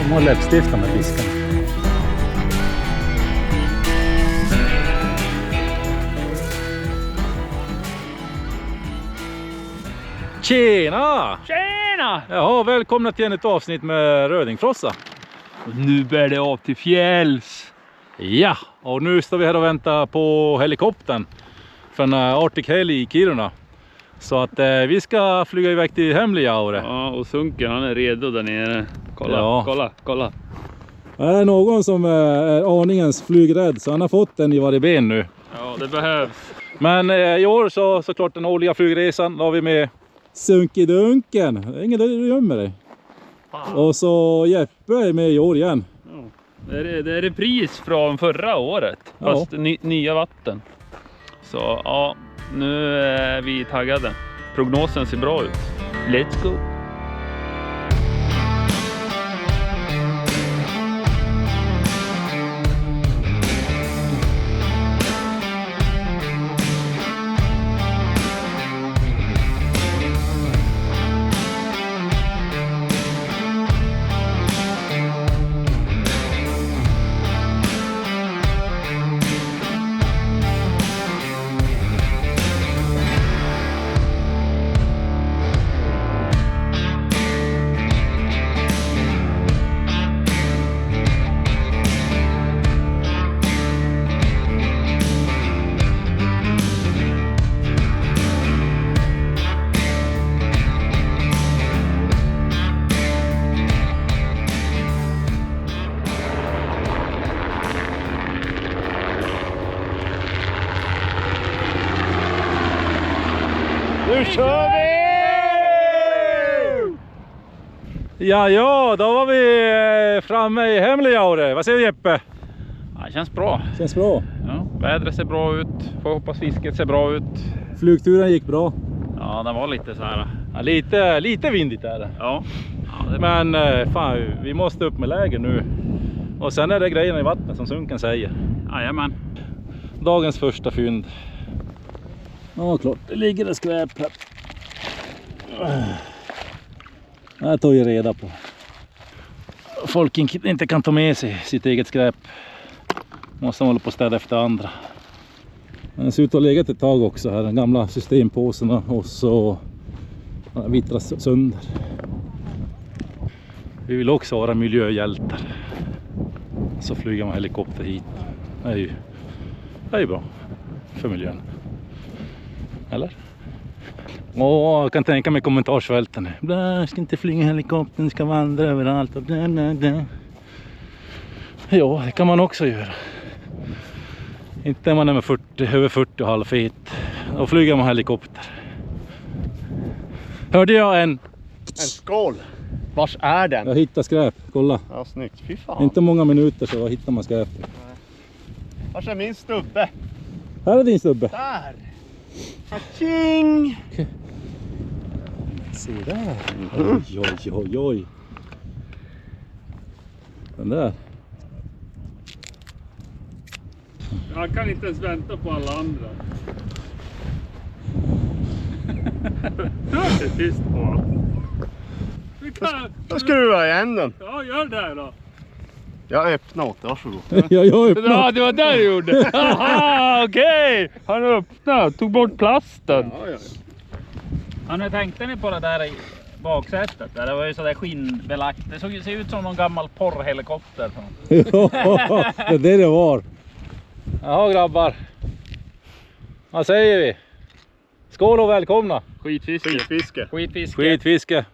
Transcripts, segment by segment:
de har läppstiftat med fiskarna. Tjena! Tjena! Jaha, välkomna till ett avsnitt med Rödingfrossa. Nu bär det av till fjälls. Ja, och nu står vi här och väntar på helikoptern från Arctic Heli i Kiruna. Så att vi ska flyga iväg till Hemlijaure. Ja, och Sunken han är redo där nere. Kolla, Ja. kolla. Det är någon som är aningens flygrädd, så han har fått den i varje ben nu. Ja, det behövs. Men i år såklart den årliga flygresan har vi med Sunkidunken. Det är ingen du gömmer dig. Och så Jeppe är med i år igen. Ja. Det är repris från förra året. Ja. Fast nya vatten. Så ja, nu är vi taggade. Prognosen ser bra ut. Let's go! Nu kör vi! Ja, då var vi framme i Hemlijaure. Vad säger du, Jeppe? Ja, det känns bra. Känns bra. Ja, vädret ser bra ut. Får hoppas fisket ser bra ut. Flygturen gick bra. Ja, den var lite så här. Ja, lite vindigt är det. Ja. Det Men fan, vi måste upp med läger nu. Och sen är det grejerna i vattnet som Sunken säger. Jajamän. Dagens första fynd. Ja, klart. Det ligger en skräp här. Det här tar vi reda på. Folk inte kan ta med sig sitt eget skräp. Måste hålla på att städa efter andra. Den ser ut att ha legat ett tag också här. Den gamla systempåserna. Och så vittras sönder. Vi vill också vara miljöhjältar. Så flyger man helikopter hit. Det är ju bra för miljön. Eller? Jag kan tänka mig kommentarsfälten. Jag ska inte flyga helikoptern, ska vandra överallt. Ja, det kan man också göra. Inte när man är över 40 och halvfet. Då flyger man helikopter. Hörde jag en skål. Vars är den? Jag hittade skräp, kolla. Ja, snyggt. Fy fan. Inte många minuter så hittar man skräp. Vars är min stubbe? Här är din stubbe. Där. Tjing! Se där. Oj. Den där. Jag kan inte ens vänta på alla andra. Det är tyst på. Då skruvar jag igen den. Ja, gör det här då. Jag öppnar åt, varsågod. Jag öppnar. Ja, det var där du gjorde. Aha, okej. Han öppnade, tog bort plasten. Ja. Ja, nu tänkte ni på det där i baksätet. Det var ju sådär skinnbelagt. Det såg ut som någon gammal porrhelikopter. Ja, det är det var. Jaha grabbar. Vad säger vi? Skål och välkomna. Skitfiske. Skitfiske.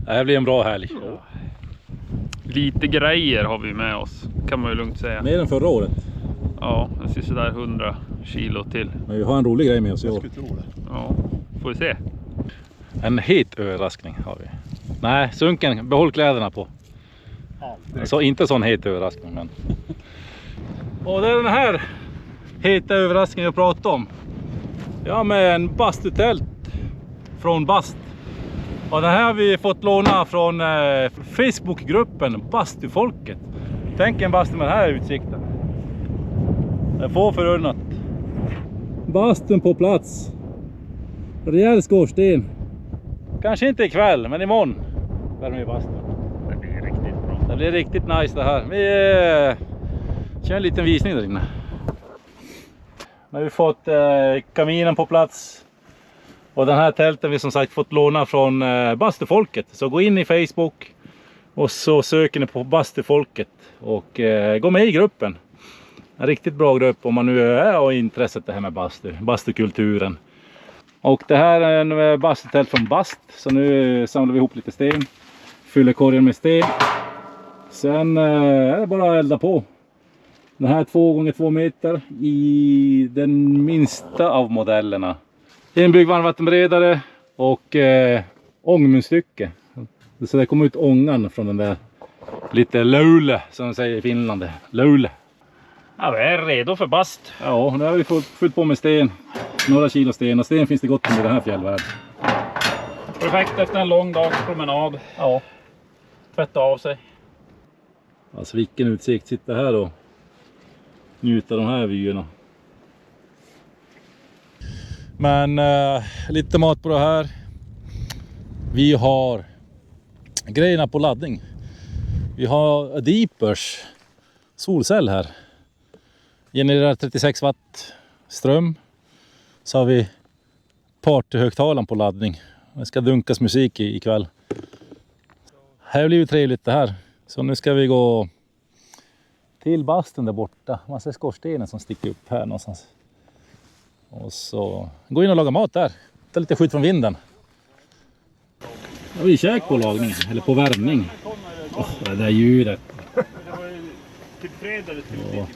Det här blir en bra helg. Lite grejer har vi med oss, kan man ju lugnt säga. Mer än förra året. Ja, det ser sådär 100 kilo till. Men vi har en rolig grej med oss i Jag år. skulle tro det. Ja, får vi se. En het överraskning har vi. Nej, Sunken, behåll kläderna på. Så inte sån het överraskning, men. Och det är den här heta överraskningen jag pratar om. Ja, med en bastutält från Bast. Och den här har vi fått låna från Facebookgruppen Bastufolket. Tänk en bastu med den här utsikten. Det får förunnat. bastun på plats. Rejäl skorsten. Kanske inte ikväll, men imorgon värmer vi bastun. Det blir riktigt bra. Det blir riktigt nice det här. Vi kör en liten visning där inne. Nu har vi fått kaminen på plats. Och den här tälten vi som sagt fått låna från Bastufolket. Så gå in i Facebook och så söker ni på Bastufolket och gå med i gruppen. En riktigt bra grupp om man nu är och intresset det här med bastukulturen. Och det här är en bastutält från Bast. Så nu samlar vi ihop lite sten. Fyller korgen med sten. Sen är det bara att elda på. Den här 2x2 meter i den minsta av modellerna. Inbyggd varmvattenberedare och ångmunstycke. Så det kommer ut ångan från den där lite lule som de säger i Finland. Lule. Ja, vi är redo för bast. Ja, nu har vi fyllt på med sten. Några kilo sten, och sten finns det gott om i den här fjällvärlden. Perfekt efter en lång dags promenad. Ja. Tvätta av sig. Alltså vilken utsikt, sitta här och njuta av de här vyerna. Men lite mat på det här. Vi har grejerna på laddning. Vi har Deepers solcell här. Genererar 36 watt ström. Så har vi partyhögtalaren på laddning. Det ska dunkas musik ikväll. Här blir ju trevligt det här. Så nu ska vi gå till bastun där borta. Man ser skorstenen som sticker upp här någonstans. Och så gå in och laga mat där. Ta lite skydd från vinden. Ja, vi käk på lagning, eller på värmning. Det där ljudet.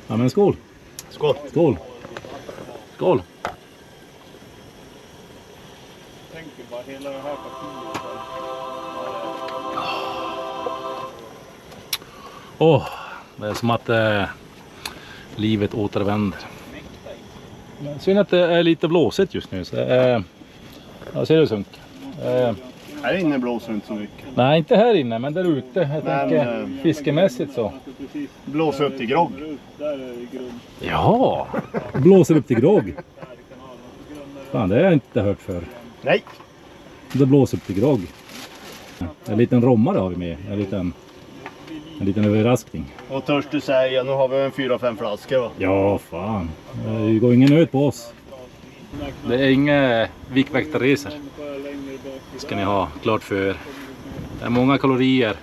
Ja, men skål. Skål. Skål. Skål. Tänker bara hela det här partiet. Det är som att livet återvänder. Synd att det är lite blåsigt just nu. Så, jag ser det Sunk. Här inne blåser inte så mycket. Nej, inte här inne, men där ute. Jag tänker fiskemässigt så. Blåser upp till grogg. Ja, blåser upp till grogg. Fan, det har jag inte hört för. Nej. Det blåser upp till grogg. En liten rommare har vi med. En liten överraskning. Och törs du säga, nu har vi en 4-5 flaskor va? Ja, fan. Det går ingen nöd på oss. Det är inga vikväktarresor. Det ska ni ha klart för er. Det är många kalorier.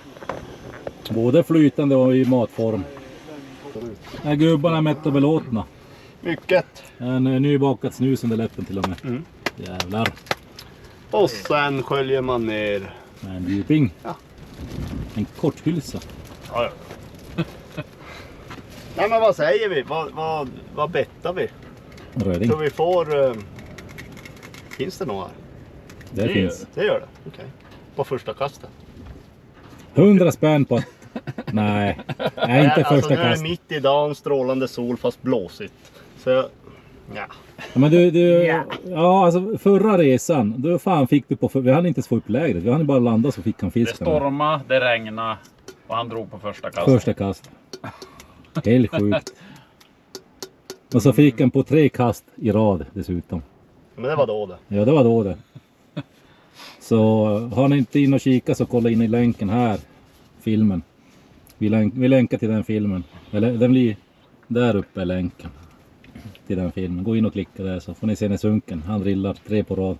Både flytande och i matform. Är gubbarna mätta och belåtna. Mycket. En nybakad snus under läppen till och med. Jävlar. Och sen sköljer man ner. Med en djuping. Ja. En korthylsa. Ja. Nej men vad säger vi? Vad bettar vi? Röding. Så vi får... finns det några här? Det finns. Det gör det? Okej. På första kastet? 100 spänn på att... Nej, inte Alltså första nu är det kast. mitt i dagen, strålande sol fast blåsigt. Så ja. Ja, men ja, alltså förra resan, då fan fick du på, vi hade inte ens få upp lägret, vi hade bara landat så fick han Det fisken. stormade, det regnade och han drog på första kastet. Första kast. Helt sjukt. Och så fick han på 3 kast i rad dessutom. Men det var då det. Ja, det var då det. Så har ni inte in och kika så kolla in i länken här, filmen. Vi länkar till den filmen. Eller den blir där uppe länken till den filmen. Gå in och klicka där så får ni se när Sunken, han drillar 3 på rad.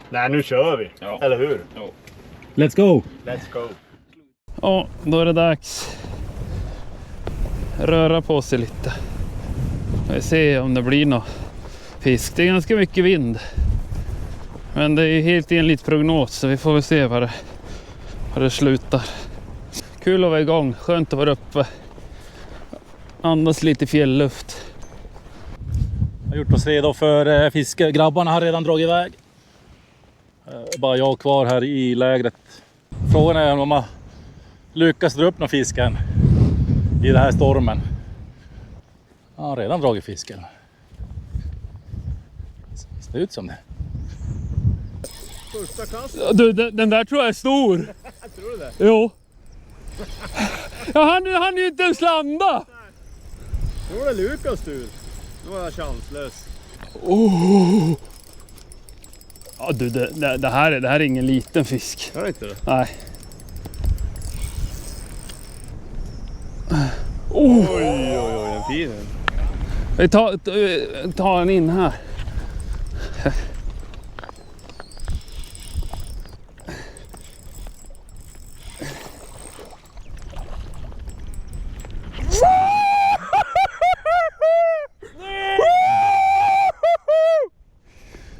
Nej, nu kör vi. Ja. Eller hur? Ja. Let's go! Let's go. Ja, då är det dags. Röra på sig lite. Vi ser om det blir någon fisk. Det är ganska mycket vind. Men det är helt enligt prognos så vi får väl se var det slutar. Kul att vara igång. Skönt att vara uppe. Andas lite fjällluft. Jag har gjort oss redo för fiske. Grabbarna har redan dragit iväg. Bara jag kvar här i lägret. Frågan är om man lyckas dra upp någon fisken i den här stormen. Jag har redan dragit fisken. Det ser ut som det. Första kast. Du, den där tror jag är stor. Tror du det? Jo. Ja, han är ju inte ens landa. Tror du Lukas tur? Då var jag chanslös. Oh! Ja du, det här är ingen liten fisk. Är det inte det? Nej. Oh! Oj, en fin en. Vi tar den in här.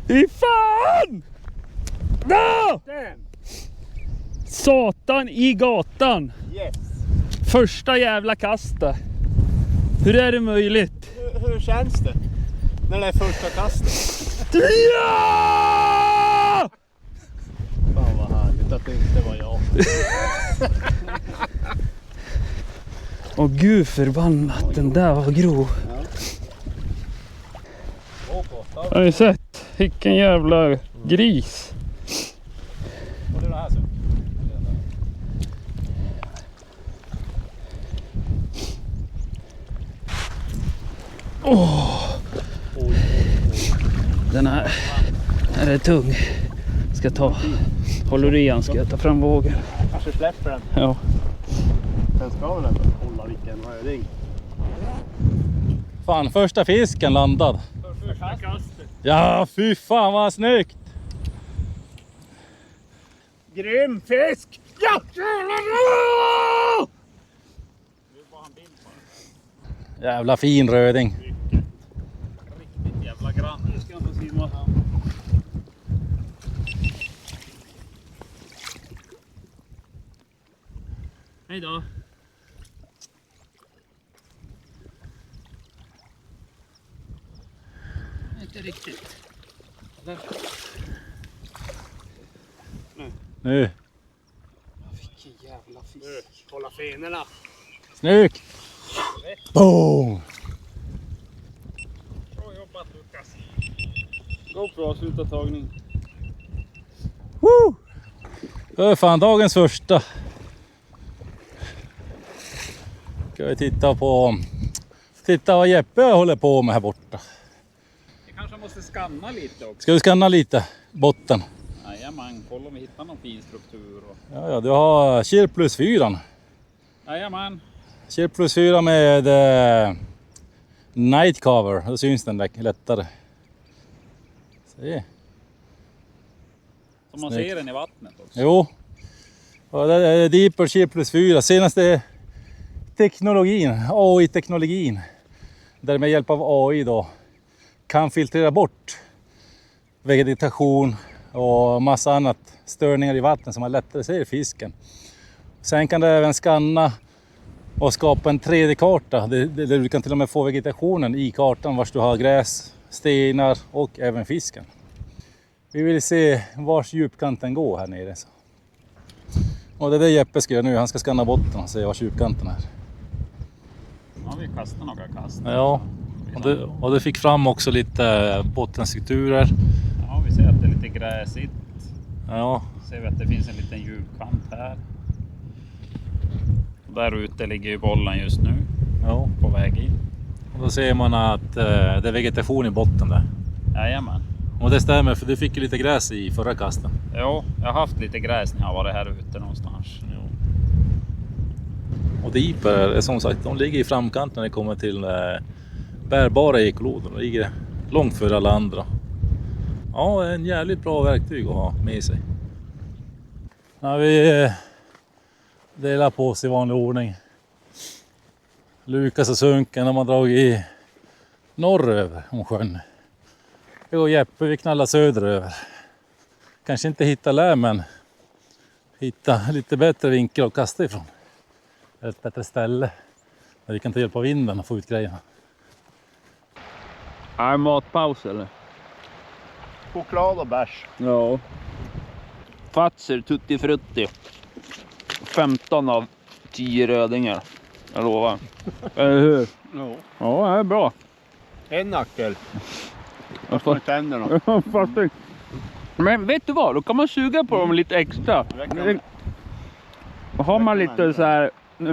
Fy fan! No! Satan i gatan. Yes. Första jävla kastet. Hur är det möjligt? Hur känns det? När det är första kastet? Ja! Fan vad härligt att det inte var jag. Åh gud förbannat, den där var grov. Har ni sett? Vilken jävla gris. Och det är den här så. Den här är tung. Håller du i han ska jag ta fram vågen. Kanske släpper den. Ja. Den ska väl ändå hålla vilken höjding. Fan, första fisken landad. Första kastet. Ja, fy fan vad snyggt. Grym fisk! Ja! Jävla fin röding. Riktigt jävla grann. Nu ska han få simma. Hej då. Inte riktigt. Nu. Vilken jävla fisk. Nu, hålla fenorna. Snyggt. Boom. Bra jobbat Lukas. GoPro, sluta tagning. Woo! Det är fan dagens första. Ska vi titta vad Jeppe håller på med här borta. Vi kanske måste skanna lite också. Ska vi skanna lite botten? Jajamän, kolla om vi hittar någon fin struktur. Och... Ja, du har Kil plus 4. Jajamän. Kil plus 4 med night cover. Då syns den lättare. Se. Så man Snyggt. ser den i vattnet också. Jo. Och det är Deeper Kil plus 4. Senaste teknologin, AI-teknologin. Där med hjälp av AI då kan filtrera bort vegetation och massa annat störningar i vattnet som man lättare ser i fisken. Sen kan det även skanna och skapa en 3D-karta där du kan till och med få vegetationen i kartan vars du har gräs, stenar och även fisken. Vi vill se vars djupkanten går här nere. Och det är det Jeppe ska göra nu, han ska skanna botten och se vars djupkanten är. Ja, vi kastar några kast. Ja, och det fick fram också lite bottenstrukturer. Ja, vi ser att det är lite gräsigt. Ja, Ser vi att det finns en liten djupkant här. Och där ute ligger ju bollen just nu ja. på väg in. Och då ser man att det är vegetation i botten där. Jajamän. Och det stämmer för du fick ju lite gräs i förra kasten. Jo, jag har haft lite gräs när jag har varit här ute någonstans. Och Deeper är som sagt, de ligger i framkant när det kommer till bärbara ekoloder. De ligger långt före alla andra. Ja, en jävligt bra verktyg att ha med sig. När vi delar på oss i vanlig ordning. Lukas och Sunken har man dragit norröver om sjön. Jag och Jeppe vi knallar söderöver. Kanske inte hitta lä men hitta lite bättre vinkel att kasta ifrån. Ett bättre ställe där vi kan ta hjälp av vinden och få ut grejerna. Är matpaus eller? Choklad och bärs. Ja. Fatser tutti frutti. 15 av 10 rödingar. Jag lovar. Eller hur? Ja. Ja, det är bra. En nackel. Jag Med tänderna. Men vet du vad? Då kan man suga på dem lite extra. Och har man lite så här,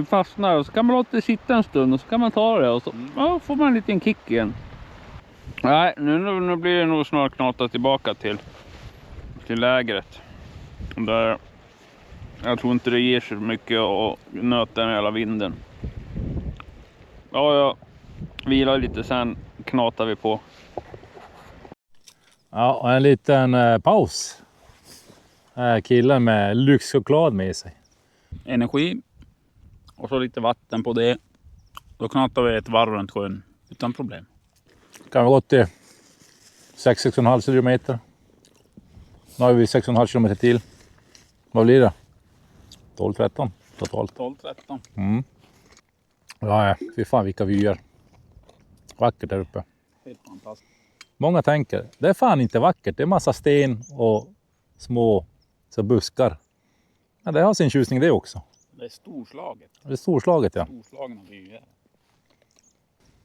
fastnar och så kan man låta det sitta en stund och så kan man ta det och så ja, får man en liten kick igen. Nej, nu blir det nog snart knata tillbaka till lägret. Där jag tror inte det ger så mycket att nöta den hela vinden. Ja, jag vilar lite, sen knatar vi på. Ja, en liten paus. Killen med lyxchoklad med sig. Energi. Och så lite vatten på det. Då knatar vi ett varv runt sjön. Utan problem. Kan vi gå till 6,5 kilometer. Nu har vi 6,5 kilometer till. Vad blir det? 12-13 totalt. 12-13. Mm. Ja, fy fan vilka vyer. Vackert där uppe. Helt fantastiskt. Många tänker, det är fan inte vackert. Det är massa sten och små så buskar. Ja, det har sin tjusning det också. Det är storslaget. Det är storslaget, ja. Storslagna vyer.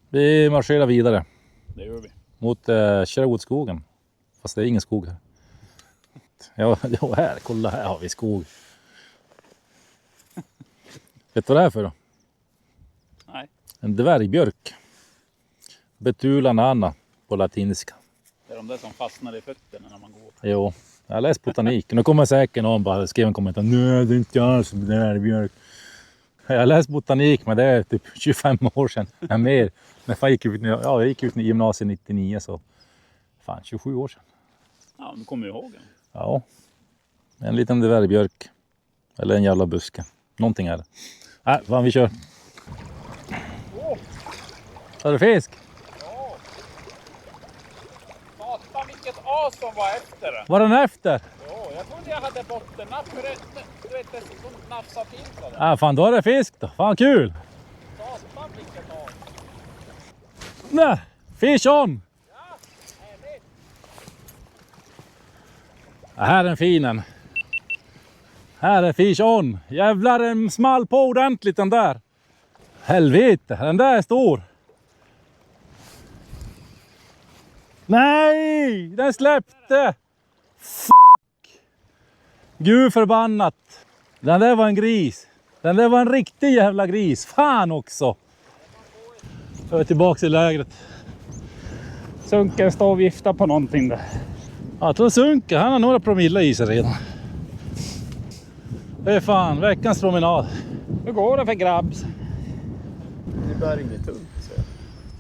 Vi marscherar vidare Det gör vi. mot Sherwoodskogen. Fast det är ingen skog här. Ja, här, kolla här har vi skog. Vet du vad det är för då? Nej. En dvärgbjörk. Betula nana på latinska. Det är de där som fastnar i fötterna när man går. Jo, jag har läst botanik. Nu kommer säkert någon bara skriva en kommentar. Nej, det är inte alls dvärgbjörk. Jag har läst botanik, men det är typ 25 år sedan. Jag mer. Men jag gick ut i gymnasiet 99, så fan 27 år sedan. Ja, du kommer ju ihåg den. Ja, en liten dvärgbjörk. Eller en jävla buske. Någonting är det. Nej, fan vi kör. Har du fisk? Ja. Satan vilket as som var efter det. Var den efter? Jo, jag trodde jag hade bottennapp. Du vet, det som nafsar till så där. Ja, fan då är det fisk då. Fan kul. Satan vilket as. Nej, fish on. Ja, härligt. Ja, här är en fin. Här är fish on. Jävlar, den small på ordentligt den där. Helvete, den där är stor. Nej, den släppte. Fuck. Gud förbannat. Den där var en gris. Den där var en riktig jävla gris. Fan också. Jag är tillbaka i lägret. Sunken står och viftar på någonting där. Jag tror Sunken, han har några promille i sig redan. Det är fan veckans promenad. Hur går det för grabbs? Det bär inget tungt.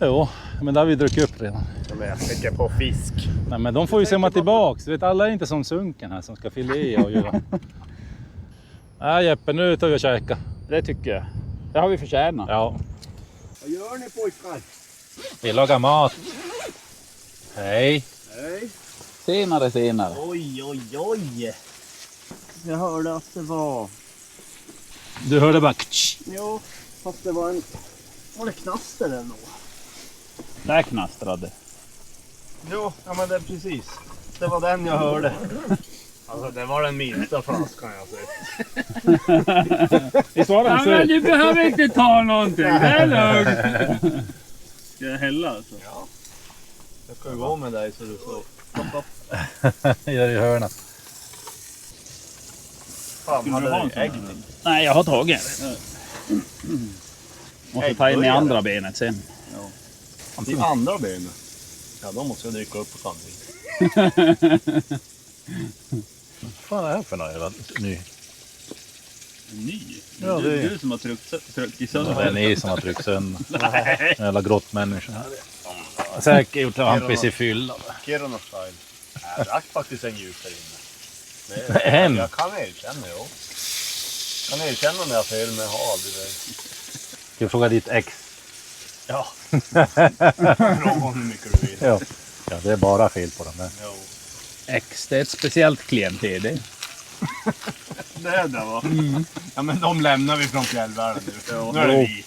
Jo, men det har vi druckit upp redan. Ja, men jag tänker på fisk. Nej, men de får ju simma tillbaks. Du vet, alla är inte som Sunken här som ska filea och göra. Nej Jeppe, nu tar vi och käka. Det tycker jag. Det har vi förtjänat. Ja, Vad gör ni pojkar? vi lagar mat. Hej. Hej. Senare. Oj. Jag hörde att det var... Du hörde bara... Jo, fast det var en... Var det knaster eller något? Där knastrade. Jo, ja men det är precis. Det var den jag hörde. Alltså det var den minsta flaskan jag sett. Visst var den Men du behöver inte ta någonting, det är lugnt. Ska jag hälla alltså? Ja. Jag ska gå med dig så du får... Gör i hörnan. Fan, Skulle du ha en sån? ägg? Nej, jag har tagit det. Måste ta in i andra benet sen. I andra benet? Ja, då måste jag dricka upp på sandvik. Vad fan är det här för något jävla ny? Ny? Ja, det är... Du som har tryckt i Det sönder. är ni som har tryckt sönder. Jävla grottmänniska. Säkert gjort Hampis i fylla. Kiruna style. Jag drack faktiskt en djup där inne. En? Jag kan erkänna, jo. Jag kan erkänna när jag fel, men jag har aldrig det. Ska jag fråga ditt ex? Ja. Fråga hur mycket du vill. Ja. Ja, det är bara fel på den där. Jo. X, det är ett speciellt klientel det. Det är det va? Mm. Ja men de lämnar vi från fjällvärlden nu. Ja. Nu är det vi.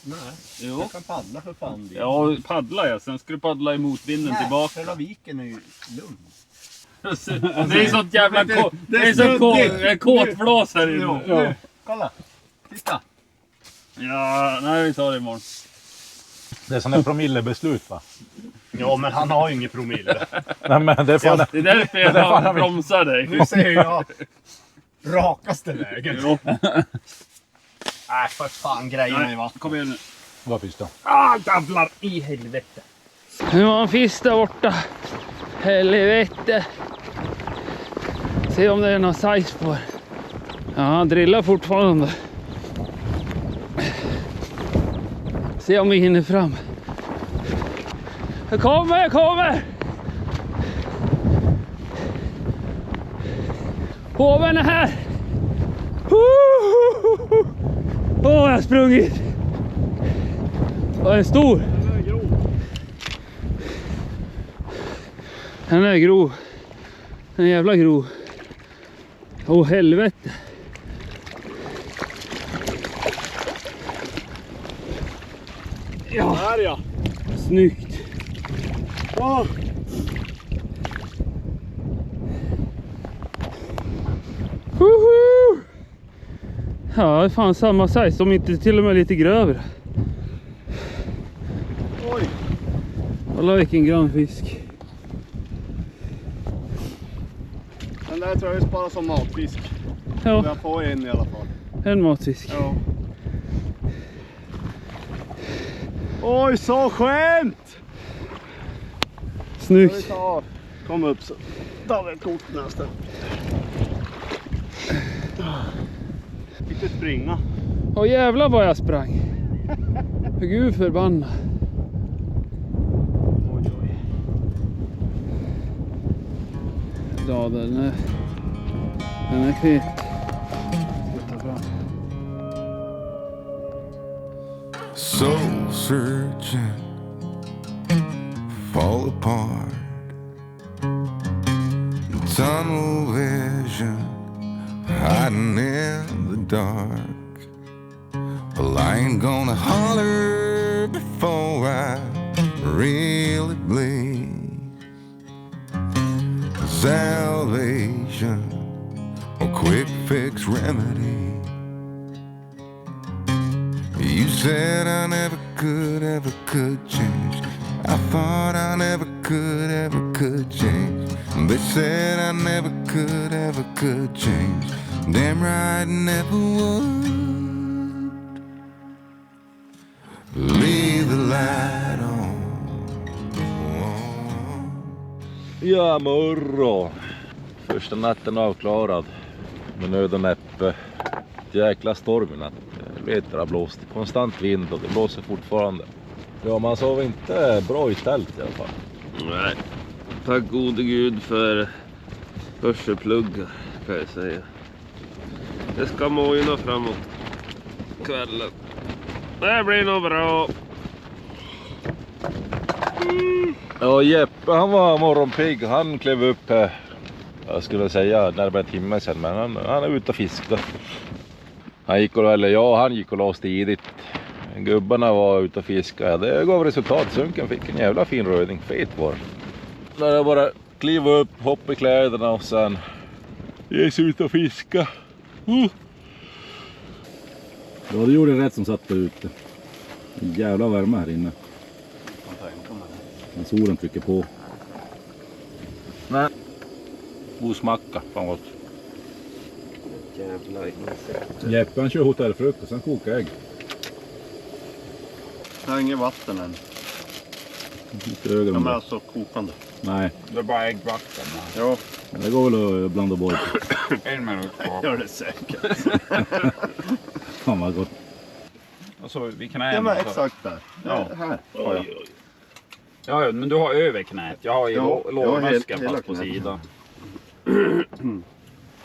Nej, Jo. jag kan paddla för fan. Ja, paddla jag. Sen ska du paddla i motvinden tillbaka. Hela viken är ju lugn. Det är sånt jävla kåtblås här inne. Ja. Kolla, titta. Ja, nej vi tar det imorgon. Det är sån där promillebeslut va? Ja men han har ju ingen promille. Nej men det får Ja, Det är därför jag bromsar dig. Nu ser jag rakaste vägen. Jo. Nej för fan grejerna i vattnet. Kom igen nu. Vad finns det? Jävlar i helvete. Nu var en fisk där borta. Helvete. Se om det är någon size på. Ja, han drillar fortfarande. Se om vi hinner fram. Jag kommer! Hoven är här! Jag har sprungit! Vad är stor? Den är grov. Den är jävla grov. Åh helvete. Ja, Där ja. snyggt. Åh. Woho! Ja, det är fan samma size, om inte till och med lite grövre. Oj. Kolla vilken grön fisk. Den där tror jag vi sparar som matfisk. Ja, Jag får en i alla fall. en matfisk. Ja. Oj, så skönt! Snyggt. Kom upp så tar vi ett kort nästan. Fick du springa? Åh jävlar vad jag sprang. För gud förbanna. Oj, oj. Ja, den är fet. Ska ta fram. Soul searching, fall apart. Tunnel vision, hiding in the dark. Well, I ain't gonna holler before I really bleed. Salvation, a quick fix remedy. You said I never could change. I thought I never could change. They said I never could change. Damn right, never would. Leave the light on. Ja, morgon. Första natten avklarad. Med nöd och näppe. Jäkla storm i natt. Vet det har blåst konstant vind och det blåser fortfarande. Ja, man sov inte bra i tält i alla fall. Nej, tack gode gud för hörselpluggar kan jag säga. Det ska mojna framåt kvällen. Det blir nog bra. Ja, Jeppe han var morgonpigg. Han klev upp, jag skulle säga närmare en timme sedan, men han är ute och fiskade. Han gick och la oss tidigt. Gubbarna var ute och fiskade. Det gav resultat. Sunken fick en jävla fin röding. Fet var den. När jag bara kliva upp, hoppa i kläderna och sen ge sig ut och fiska. Ja, du gjorde rätt som satt där ute. En jävla värme här inne. Men solen trycker på. Men god smacka. Fan gott. Jävla insekt. Jeppe han kör hotellfrukt och sen kokar ägg. Det har inget vatten än. Lite högre De än är det. alltså kokande. Nej, Det är bara äggvatten. Ja, det går väl att blanda bort. En minut kvar. gör det säkert. Fan vad gott. Och så vid knäna. Ja, men så. exakt där. Ja, här. har jag. Ja, men du har över knät. Jag har ju Ja, lårmuskeln hela fast på knät. sidan.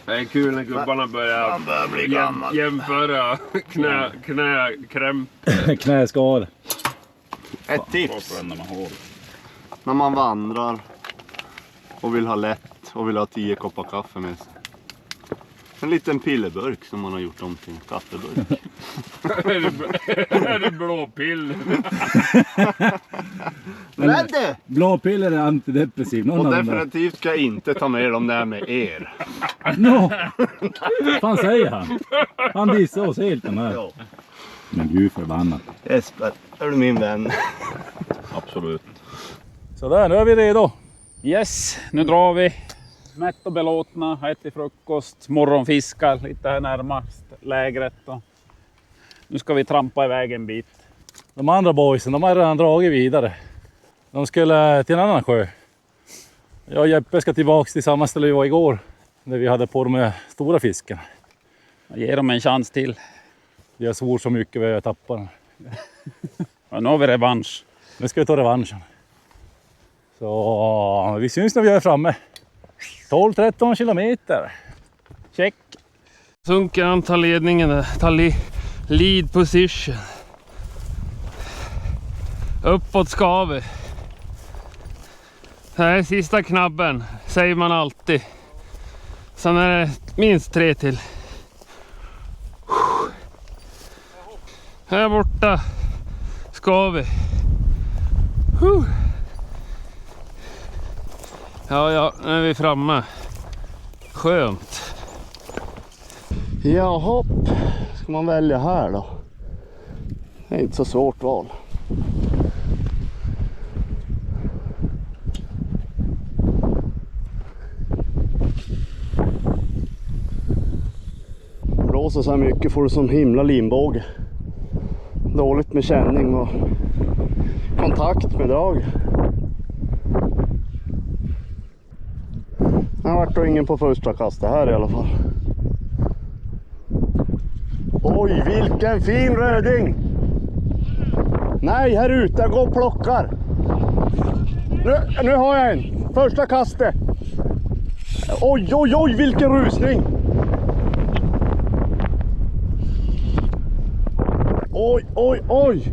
Det är kul när gubbarna börjar bli gammal. jämföra knäkräm. Knäskal. Ett Och tips så man hål. när man vandrar och vill ha lätt och vill ha 10 koppar kaffe med sig. En liten pillerburk som man har gjort om till en kaffeburk. Är det blåpill? Men det! Blåpiller är antidepressiv. Någon Och av dem där. definitivt ska jag inte ta med dem där med er. No. Fan säger han? Han dissar oss helt den här. Ja. Men gud förbannat. Jesper, är du min vän? Absolut. Så där, nu är vi redo. Yes, nu drar vi. Mätt och belåtna, ätit frukost, morgonfiskar lite här närmast lägret. Och nu ska vi trampa iväg en bit. De andra boysen, de har redan dragit vidare. De skulle till en annan sjö. Jag och Jeppe ska tillbaka till samma ställe vi var igår. Där vi hade på de här stora fisken. Ge dem en chans till. Vi har svårt så mycket vi har tappat den. Ja, nu har vi revansch. Nu ska vi ta revanschen. Så vi syns när vi är framme. 12-13 kilometer. Check. Sunken han tar ledningen. Tar lead position. Uppåt ska vi. Det här är sista knabben. Säger man alltid. Sen är det minst 3 till. Här borta ska vi. Ja, nu är vi framme. Skönt. Jaha, ska man välja här då? Det är inte så svårt val. Blåser så här mycket får du som himla limbåge. Dåligt med känning och kontakt med drag. Det har varit då ingen på första kastet här i alla fall. Oj, vilken fin röding! Nej, här ute, jag går och plockar. Nu har jag en. Första kastet. Oj, oj, oj, vilken rusning! Oj, oj, oj!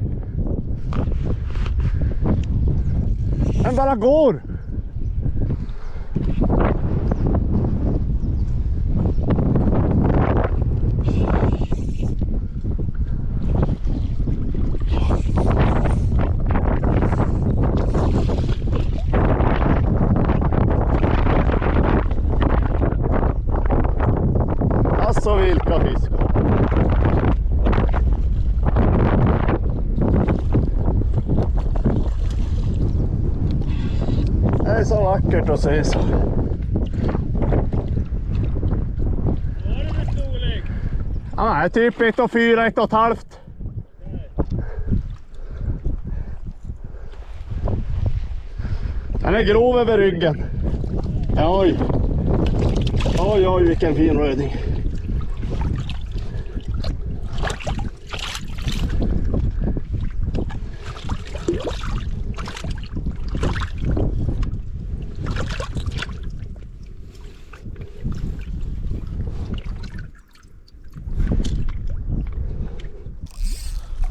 Den bara går! Alltså vilka fiskar! Det är så vackert att se så. Var det med storlek? Ja, typ 1,4, 1,5. Den är grov över ryggen. Oj. Oj, oj, vilken fin röding.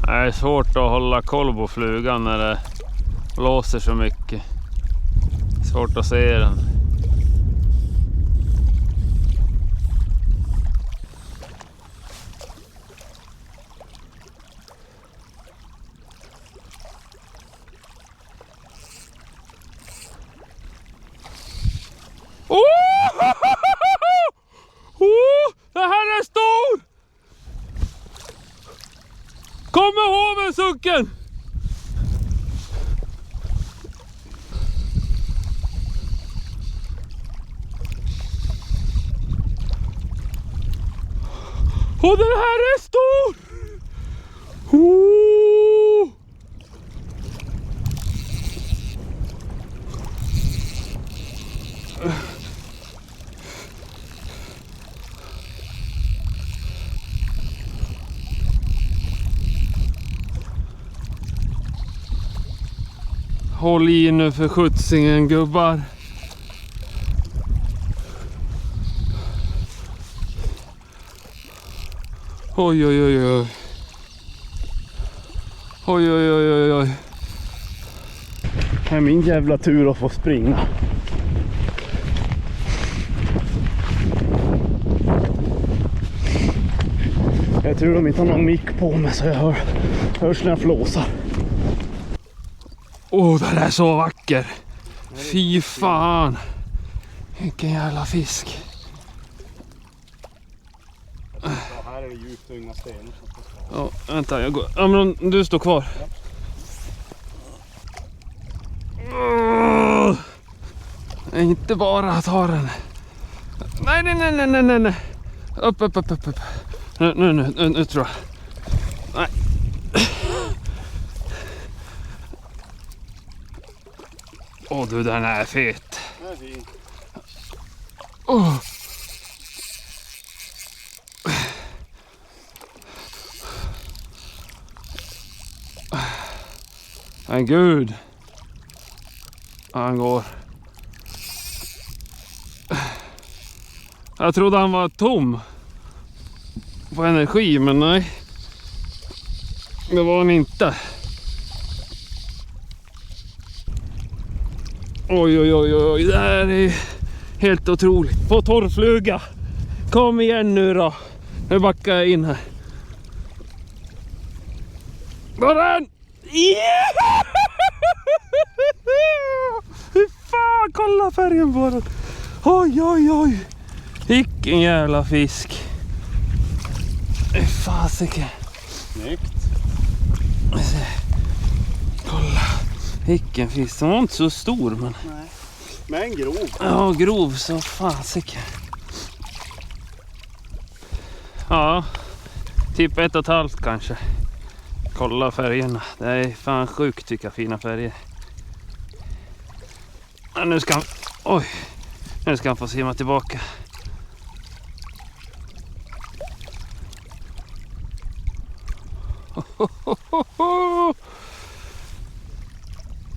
Det är svårt att hålla koll på flugan när det blåser så mycket. Svårt att se den. Det här är stor! Kom ihåg med sucken! Och den här är stor! Håll i nu för skjutsingen, gubbar. Oj, oj, oj, oj. Oj, oj, oj, oj, oj. Det är min jävla tur att få springa. Jag tror de inte har någon mick på mig så jag hörs när jag flåsar. Den är så vacker. Fy fan. Vilken jävla fisk. Ja, här är det djupt och inga stenar. Ja, vänta, jag går. Ja, men du står kvar. Inte bara ta den. Nej, nej, nej, nej, nej, nej. Upp, upp, upp, upp, upp. Nu tror jag. Nej. Åh du, den är fet. Den är fin. Oh. Men gud. Han går. Jag trodde han var tom på energi, men nej. Det var han inte. Oj, oj, oj, oj. Det här är helt otroligt. På torrfluga. Kom igen nu då. Nu backar jag in här. Var den? Yeah! Fy fan, kolla färgen på den. Oj, oj, oj. Vilken jävla fisk. Fy fasiken. Snyggt. Kolla. Vilken fisk. Den var inte så stor, men... Nej. Men grov. Ja, grov så fasiken. Ja, typ 1,5 kanske. Kolla färgerna. Det är fan sjukt tycker jag, fina färger. Ja, nu ska han... Oj. Nu ska han få simma tillbaka.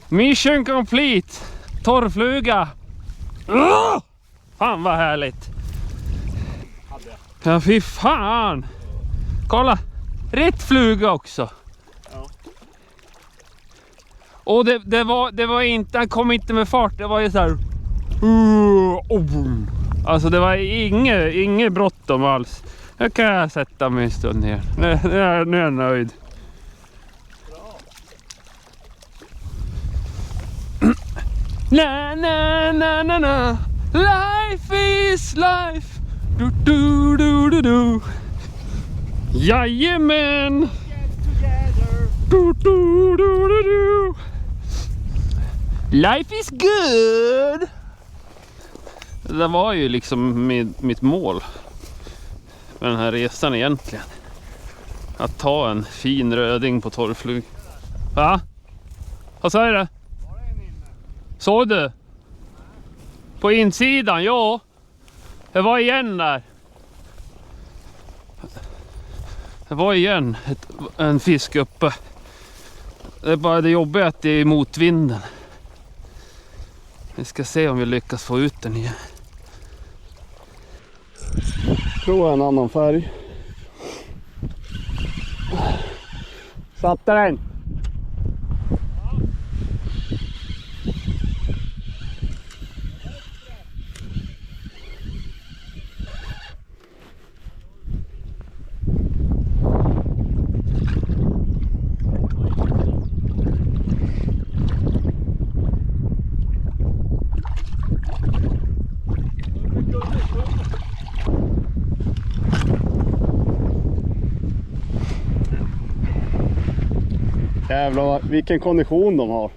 Mission complete. Torrfluga. Fan vad härligt. Ja, fy fan. Kolla. Rätt fluga också. Ja. Och det var inte, han kom inte med fart. Det var ju så här. Alltså det var inget bråttom alls. Nu kan jag sätta mig en stund ner. Nu är jag nöjd. Na na na na na. Life is life. Du du du du du. Jajamän. Du du du du du. Life is good. Det var ju liksom mitt mål med den här resan egentligen. Att ta en fin röding på torrflug. Va? Vad säger du? Såg du? På insidan, ja. Det var igen där. Det var igen en fisk uppe. Det är bara det jobbiga att det är motvinden. Vi ska se om vi lyckas få ut den igen. Tror jag en annan färg. Satte den. Jävlar vilken kondition de har.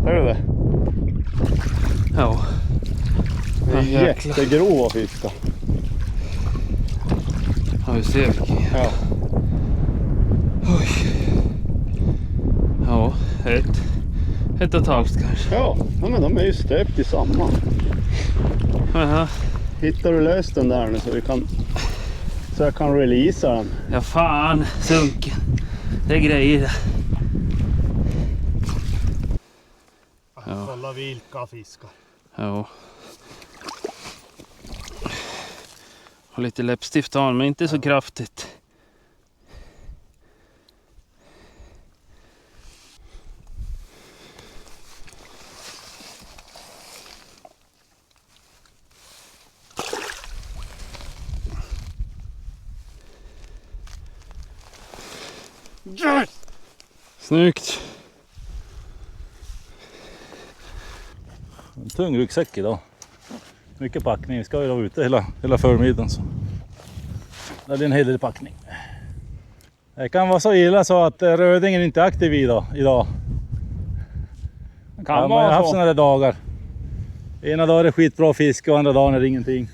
Ser du det? Ja. Det är Ja, jäklar. jättegrova fiskar. Ja, vi ser vilken. Ja. Oj. Ja, ett och ett halvt kanske. Ja, men de är ju stöpt i samma. Aha. Hittar du löst den där nu så jag kan releasa den. Ja fan, sunken. Det är grejer. Ja. Kolla vilka fiskar. Ja. Har lite läppstift av men inte så kraftigt. Yes! Snyggt. En tung ryggsäck idag. Mycket packning. Vi ska ju vara ute hela förmiddagen. Så. Det är en hel del packning. Det kan vara så illa så att rödingen inte är aktiv idag. Kan Man har vara haft så. såna där dagar. Ena dagen är det skitbra fisk och andra dagen är det ingenting.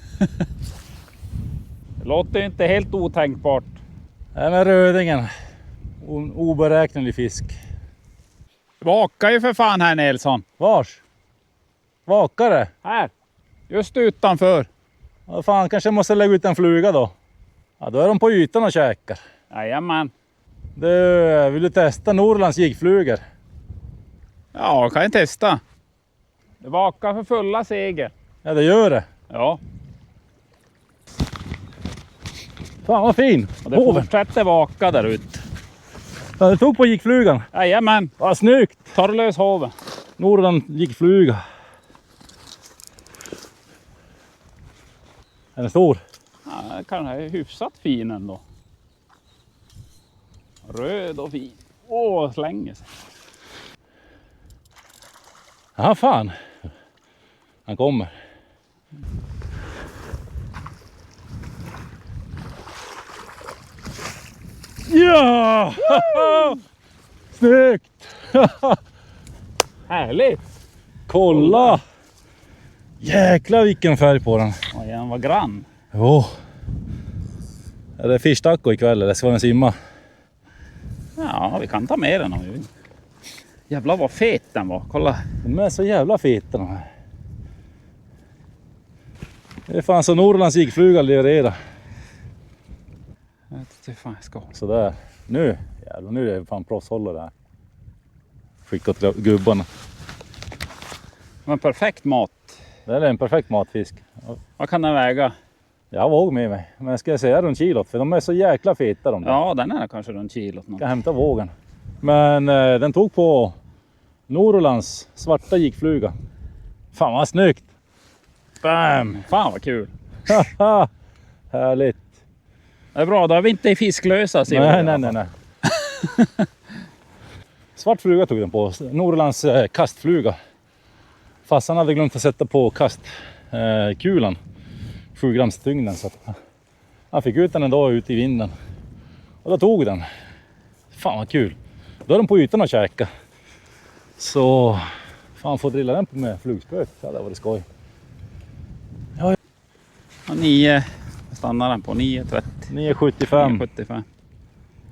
Det låter inte helt otänkbart. Nej men rödingen. Oberäknelig fisk. Vakar ju för fan här Nilsson. Vars? Vakare? Här. Just utanför. Ja, fan, kanske jag måste lägga ut en fluga då. Ja, då är de på ytan och käkar. Jajamän. Du, vill du testa Norrlands jigflugor? Ja, kan jag testa. Det vakar för fulla seger. Ja, det gör det. Ja. Fan vad fin. Och det Hoven. fortsätter vaka där ute. Ja, det tog på jigflugan. Jajamän. Vad snyggt. Tar du lös hoven. Norrland jigfluga. Är den stor? Ja, kanske är hyfsat fin ändå. Röd och fin. Åh, slänger sig. Ja, fan. Han kommer. Ja! Snyggt! Härligt. Kolla! Jäklar vilken färg på den. Oj, den var grann. Jo. Är det fischtaco ikväll eller ska den simma? Ja, vi kan ta med den om vi vill. Jävlar vad fet den var. Kolla. De är så jävla feta de här. Det är fan så Norrlands jigfluga levererar. Jag vet inte hur fan jag ska. Sådär. Nu, jävlar, nu är det fan proffshållare här. Skicka till gubbarna. Men perfekt mat. Det är en perfekt matfisk. Vad kan den väga? Jag har våg med mig. Men jag ska säga runt kilot för de är så jäkla feta de där. Ja, den är kanske runt kilot. Jag ska hämta vågen. Men den tog på Norrlands svarta jigfluga. Fan vad snyggt. Bam! Fan vad kul. Haha, härligt. Det är bra, då är vi inte i fisklösa. Nej. Svart fluga tog den på. Norrlands kastfluga. Fassan hade glömt att sätta på kastkulan. 7 grams tyngden. Så att han fick ut den en dag ute i vinden. Och då tog den. Fan vad kul. Då är den på ytan och käka. Så fan får drilla den med flugspöt. Ja, det var det skoj. Ja, 9 stannar den på 9,30. 9,75. 9,75.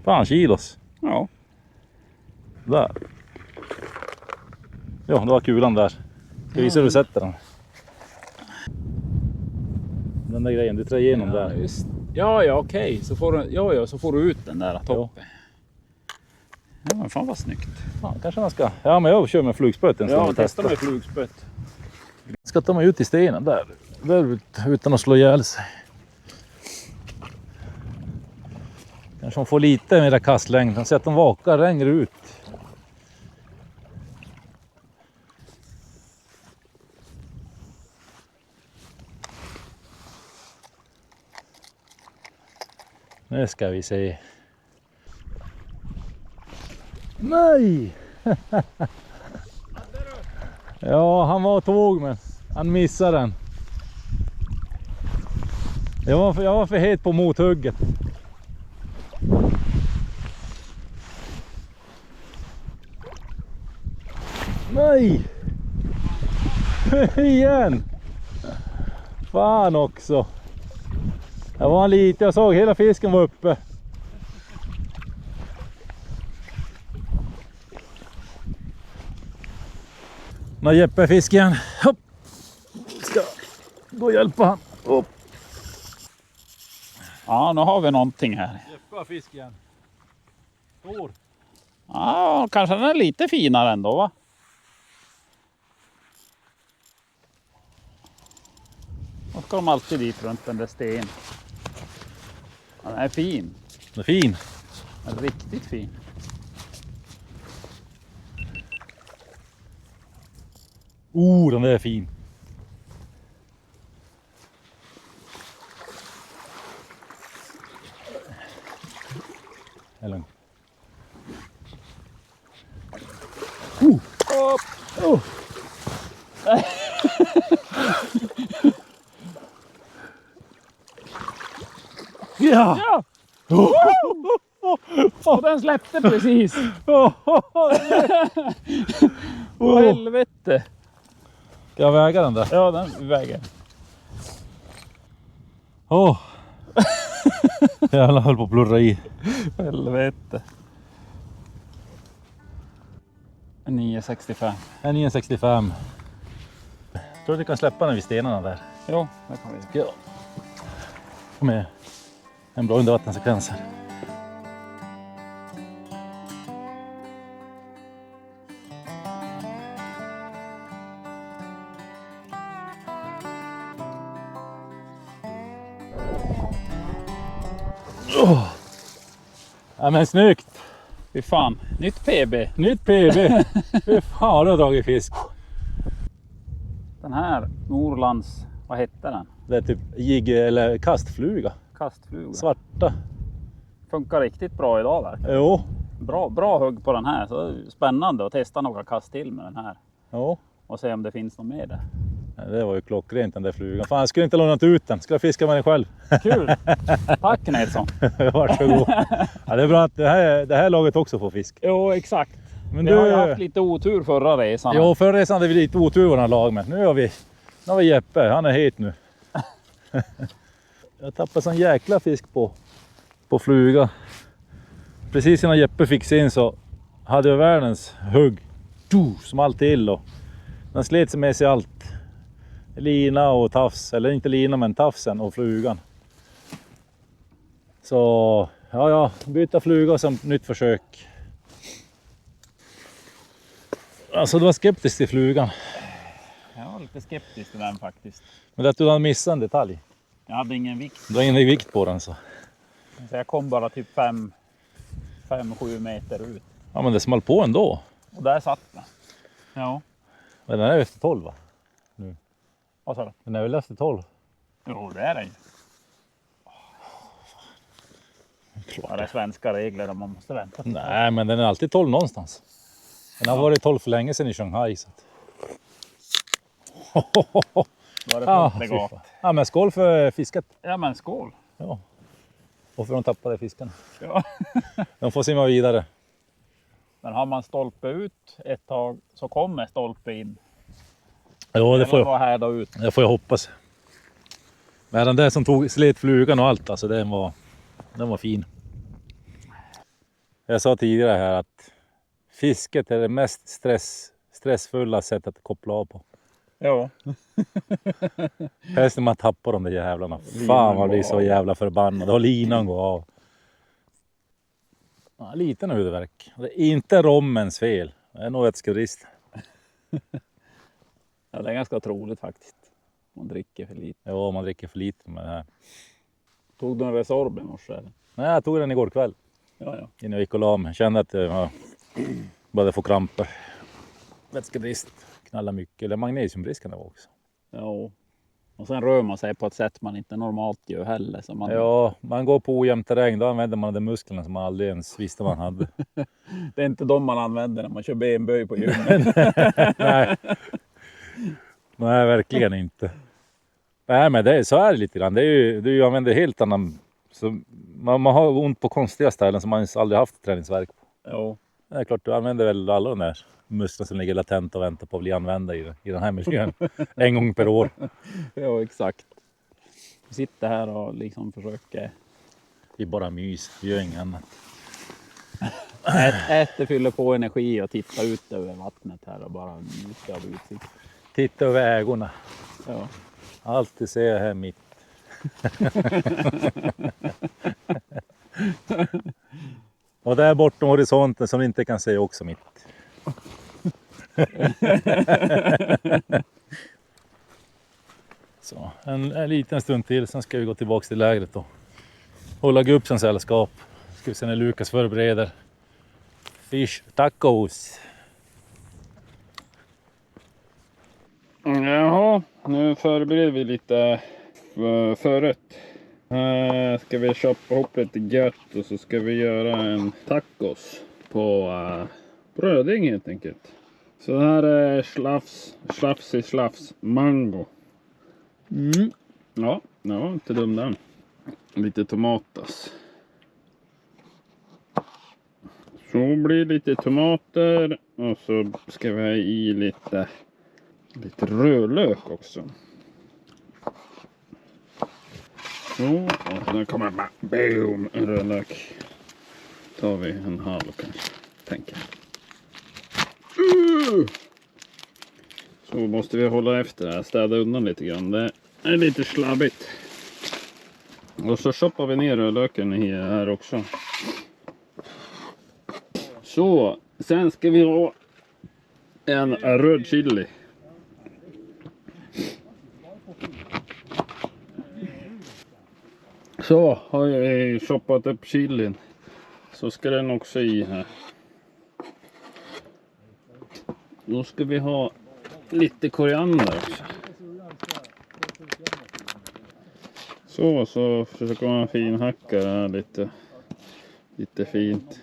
Fan kilos. Ja. Där. Ja, det var kulan där. Ska visa hur du sätter den. Den där grejen, du trär igenom där. Just. Ja, okej. Så får du, så får du ut den där toppen. Ja, men fan vad snyggt. Ja, kanske man ska. Ja, men jag kör med flugspöt en stund och testar. med flugspött. Ska ta mig ut i stenen där utan att slå ihjäl sig. Kanske man får lite mer kastlängd. Så att de vakar längre ut. Nu ska vi se. Nej! Ja, han var tåg men han missade den. Jag var för het på mothugget. Nej! Igen! Fan också. Det var lite, jag såg hela fisken var uppe. Nu Jeppe fisk igen. Hopp. Ska gå och hjälpa han. Upp. Ja, nu har vi någonting här. Jeppe har fisk igen. Stor. Ja, kanske den är lite finare ändå va? Då ska de alltid dit runt den där stenen. Ja, den är fin. Den är fin. Den är riktigt fin. Den är fin. Eller. Ja. Ja! Och den släppte precis. Åh helvete. Ska jag väga den där? Ja, den väger. Jävlar höll på att blurra i. Helvete. 9,65. En 9,65. Jag tror du kan släppa den vid stenarna där. Jo, det kan vi. Ja. Med en bra undervattenssekvens här. Ja men snyggt! Fy fan, nytt PB. Nytt PB! Fy fan, du har dragit fisk. Den här Norlands, vad hette den? Det är typ jigg eller kastfluga. Kastfluga. Svarta. Funkar riktigt bra idag verkligen. Jo. Bra hugg på den här. Så det är spännande att testa några kast till med den här. Jo. Och se om det finns något mer där. Ja, det var ju klockrent den där flugan. Fan, jag skulle inte lånat ut den. Skulle jag fiska med den själv. Kul! Tack Nilsson! Varsågod. Ja, det är bra att det här laget också får fisk. Jo, exakt. Men Vi har ju haft lite otur förra resan. Jo, förra resan hade vi lite otur våra lag med. Nu har vi Jeppe, han är het nu. Jag tappade sån jäkla fisk på fluga. Precis innan Jeppe fick sin så hade jag världens hugg. Som allt till och den slet sig med sig allt. Lina och tafs, eller inte lina men tafsen och flugan. Så ja, byta fluga och sen nytt försök. Alltså du var skeptisk till flugan. Jag var lite skeptisk till den faktiskt. Men det att du hade missat en detalj. Jag hade ingen vikt. Du har ingen vikt på den så. Så jag kom bara typ 5-7 meter ut. Ja men det small på ändå. Och där satt den. Ja. Men den är efter 12 va? Vad sa du? Den är väl efter 12? Jo, det är den ju. Ja, det är svenska regler och man måste vänta. Nej men den är alltid 12 någonstans. Den har varit 12 för länge sedan i Shanghai. Så att... Då är det fullt legat. Ja men skål för fisket. Ja men skål. Ja. Och för de tappade fiskarna. Ja. De får simma vidare. Men har man stolpe ut ett tag så kommer stolpe in. Ja det får jag. Vara här då ut. Det får jag hoppas. Men den där som slet flugan och allt, alltså den var fin. Jag sa tidigare här att fisket är det mest stressfulla sättet att koppla av på. Ja. Helst när man tappar de där jävlarna. Fan vad blir så jävla förbannad. Och linan går av. Ja, liten huvudvärk. Det är inte rommens fel. Det är nog ett skurist. Ja, det är ganska troligt faktiskt. Man dricker för lite. Ja, man dricker för lite med det här. Tog du en Resorb i morse eller? Nej, jag tog den igår kväll. Ja. Innan jag gick och la mig. Kände att jag började få kramper. Vätskebrist. Knalla mycket. Eller magnesiumbrist kan det vara också. Ja. Och sen rör man sig på ett sätt man inte normalt gör heller. Så man... Ja, man går på ojämn terräng. Då använder man de musklerna som man aldrig ens visste man hade. Det är inte de man använder när man kör benböj på gymmet. Nej, verkligen inte. Nej, men så är det lite grann. Du använder helt annan... Så man har ont på konstiga ställen som man aldrig haft träningsverk på. Jo. Det är klart, du använder väl alla de där musklerna som ligger latent och väntar på att bli använda i den här miljön. En gång per år. Ja, exakt. Vi sitter här och liksom försöker... Vi bara mys, vi gör inget annat. Äter, fyller på energi och titta ut över vattnet här och bara njuta av utsikt. Titta över ägorna. Ja. Alltid ser jag här mitt. Och där bortom horisonten som ni inte kan se också mitt. Så, en liten stund till, sen ska vi gå tillbaka till lägret och hålla gubbsen sällskap. Ska vi se när Lukas förbereder fish tacos. Jaha, nu förbereder vi lite förrätt. Här ska vi choppa ihop lite gött och så ska vi göra en tacos på bröding helt enkelt. Så här är slafs mango. Ja, inte dum den. Lite tomatas. Så blir lite tomater och så ska vi ha i lite rödlök också. Så, och sen kommer bara boom, en rödlök. Tar vi en halv kanske, tänker jag. Så måste vi hålla efter det här, städa undan lite grann. Det är lite slabbigt. Och så choppar vi ner rödlöken här också. Så, sen ska vi ha en röd chili. Så har jag choppat upp chilin. Så ska den också i här. Då ska vi ha lite koriander också. Så försöker man finhacka det här lite fint.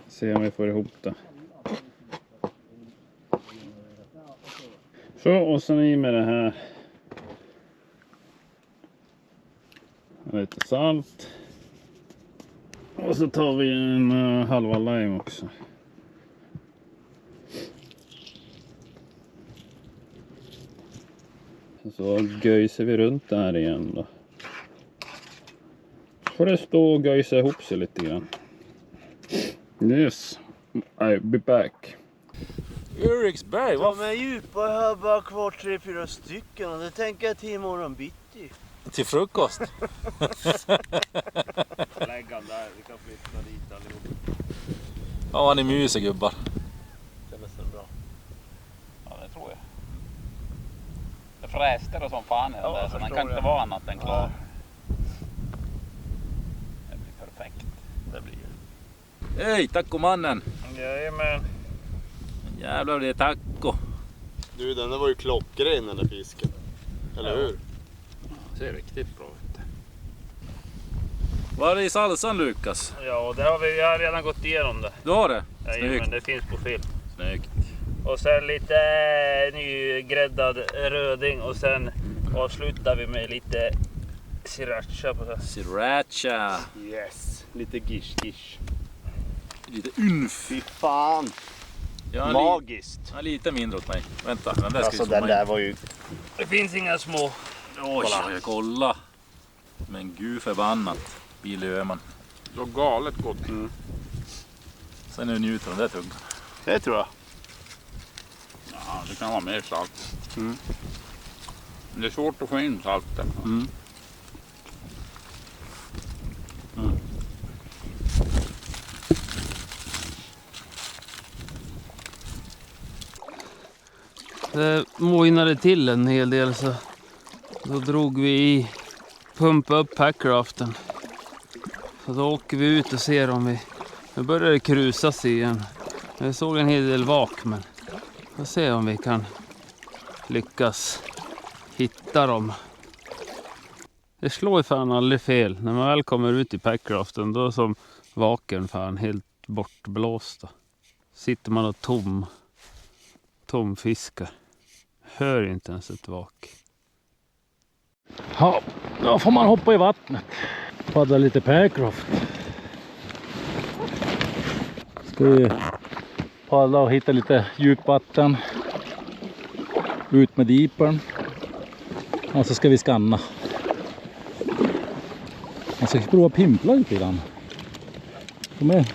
Se om vi får ihop det. Så, och sen i med det här. Lite salt. Och så tar vi en halva lime också. Så göjser vi runt där igen då. Får det stå och göjsa ihop sig lite grann. Yes, I'll be back. Eriksberg, De är djupa, jag har bara kvar 3-4 stycken och det tänker jag till imorgon bitti. till frukost. Lägg han där, vi kan flytta dit allihop. Ja, ni myser gubbar. Det är nästan bra. Ja, det tror jag. Det fräster och som fan i den Ja, där, så man förstår kan det. inte vara annat än klar. Det blir perfekt. Det blir det. Hej, tacomannen. Jajamän. Jävlar, det är taco. Du, den där var ju klockren den där fisken. Eller hur? Det ser riktigt bra ut. Vad är det i salsan, Lukas? Ja, det har vi har redan gått igenom det. Du har det? Jajamän, Snyggt. det finns på film. Snyggt. Och sen lite nygräddad röding och sen avslutar vi med lite sriracha på det. Sriracha. Yes, lite gish. Lite unf. Fy fan, Ja, magiskt. ja, lite mindre åt mig. Vänta, den där ska Alltså ju den där var ju... Det finns inga små. Oj, kolla. Men gud förbannat. Billy Öhman. Det var galet gott. Sen är det njuter den där tungan. Det tror jag. Ja, det kan vara mer salt. Det är svårt att få in salten. Det mojnade till en hel del så då drog vi i, pumpa upp packraften. Så då åker vi ut och ser om vi, nu börjar det krusas igen. Jag såg en hel del vak, men får se om vi kan lyckas hitta dem. Det slår ju fan aldrig fel. När man väl kommer ut i packraften då som vaken fan helt bortblåsta. Sitter man och tomfiskar. Hör inte ens ett vak. Ja, då får man hoppa i vattnet. Paddla lite packraft. Ska vi paddla och hitta lite djupvatten. Ut med dipern. Och så ska vi skanna. Jag ska prova pimpla lite grann. De är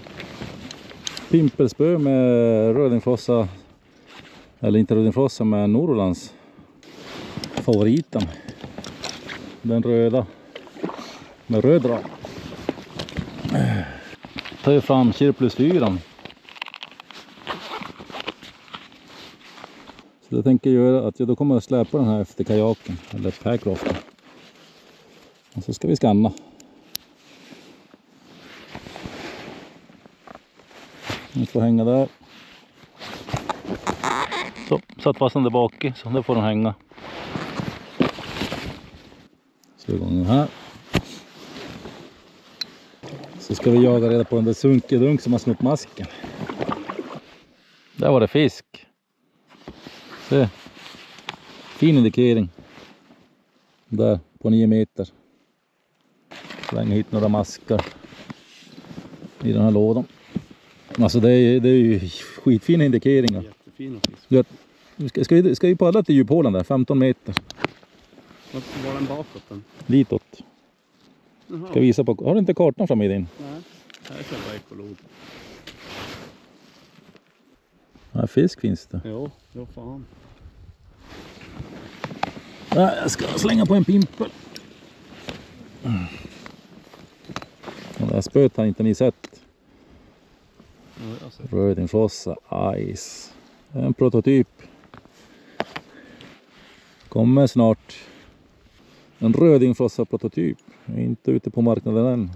pimpelspö med rödingflossa. Eller inte rödingflossa, men Norrlands favoriten. Den röda. Med röd ram. Tar jag fram Kirplus 4. Så jag tänker göra att jag då kommer att släpa den här efter kajaken. Eller packraften. Och så ska vi skanna. Den får hänga där. Så, satt fast den där bak i, så där får den hänga. Så igång den här. Så ska vi jaga reda på den där sunkedunk som har snott masken. Där var det fisk. Se. Fin indikering. Där på 9 meter. Slänger hit några maskar i den här lådan. Alltså det är ju skitfina indikeringar. Jättefina fisk. Ska vi paddla till djuphålan där, 15 meter. Vart var den bakåt den? Ditåt. Jaha. Ska visa på, har du inte kartan framme i din? Nej, här är själva ekolod. Ja, fisk finns det. Jo, fan. Ja, jag ska slänga på en pimpel. Det här spöet har inte ni sett. Rödingflossa Ice. En prototyp. Kommer snart. En rödingflossa prototyp. Inte ute på marknaden än.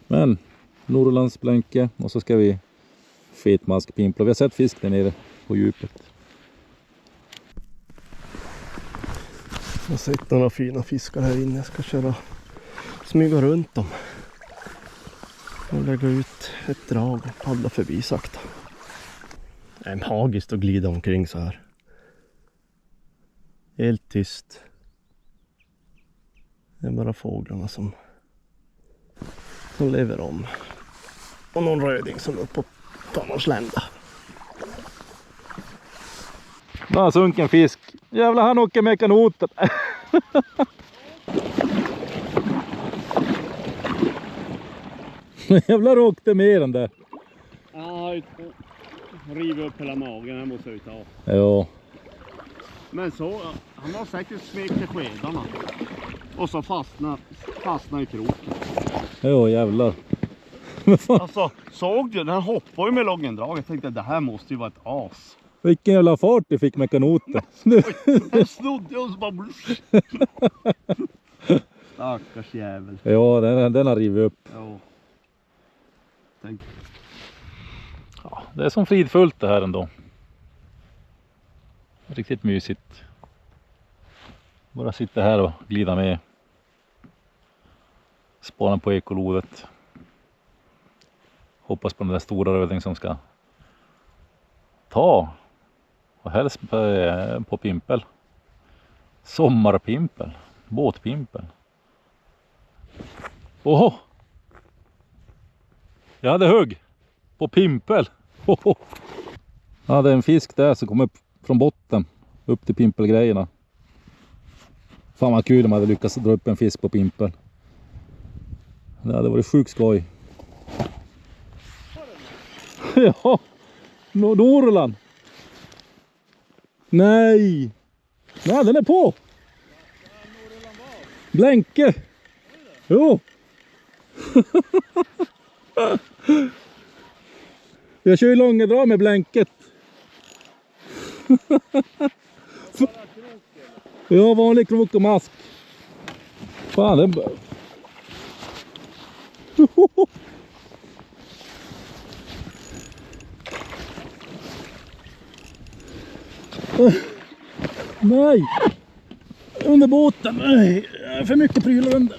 Men Norrlands blänke. Och så ska vi fetmaskpimpla. Vi har sett fisk där nere på djupet. Jag har sett några fina fiskar här inne. Jag ska smyga runt dem. Och lägga ut ett drag och paddla förbi sakta. Det är magiskt att glida omkring så här. Helt tyst. Det är bara fåglarna som lever om. Och någon röding som är uppe och tar någon slända. Där sunken fisk. Jävlar, han åker med kanoten. Jävlar åkte med den där. Ja, riva upp hela magen, jag måste ut av. Ja. Men så, han har säkert smekt till skedarna. Och så fastna i kroken. Ja, jävlar. Alltså, såg du? Den hoppade ju med långendrag. Jag tänkte, det här måste ju vara ett as. Vilken jävla fart du fick med kanoten. Den snodde oss bara blush. Stackars jävel. Ja, den har rivit upp. Ja. Tänk. Ja, det är som fridfullt det här ändå. Riktigt mysigt. Bara sitta här och glida med. Spana på ekolodet. Hoppas på den där stora röding som ska ta. Och helst på pimpel. Sommarpimpel. Båtpimpel. Åh! Jag hade hugg på pimpel. Oho. Ja, det är en fisk där som kommer upp från botten upp till pimpelgrejerna. Fan vad kul om man hade lyckats dra upp en fisk på pimpel. Det hade varit sjukt skoj. Ja, Norrland. Nej. Nej, den är på. Blänke. Jo. Jag kör ju långedra med blänket. Ja, vanlig krok och mask. Fan, den... Nej. Under båten. Nej, för mycket prylar under.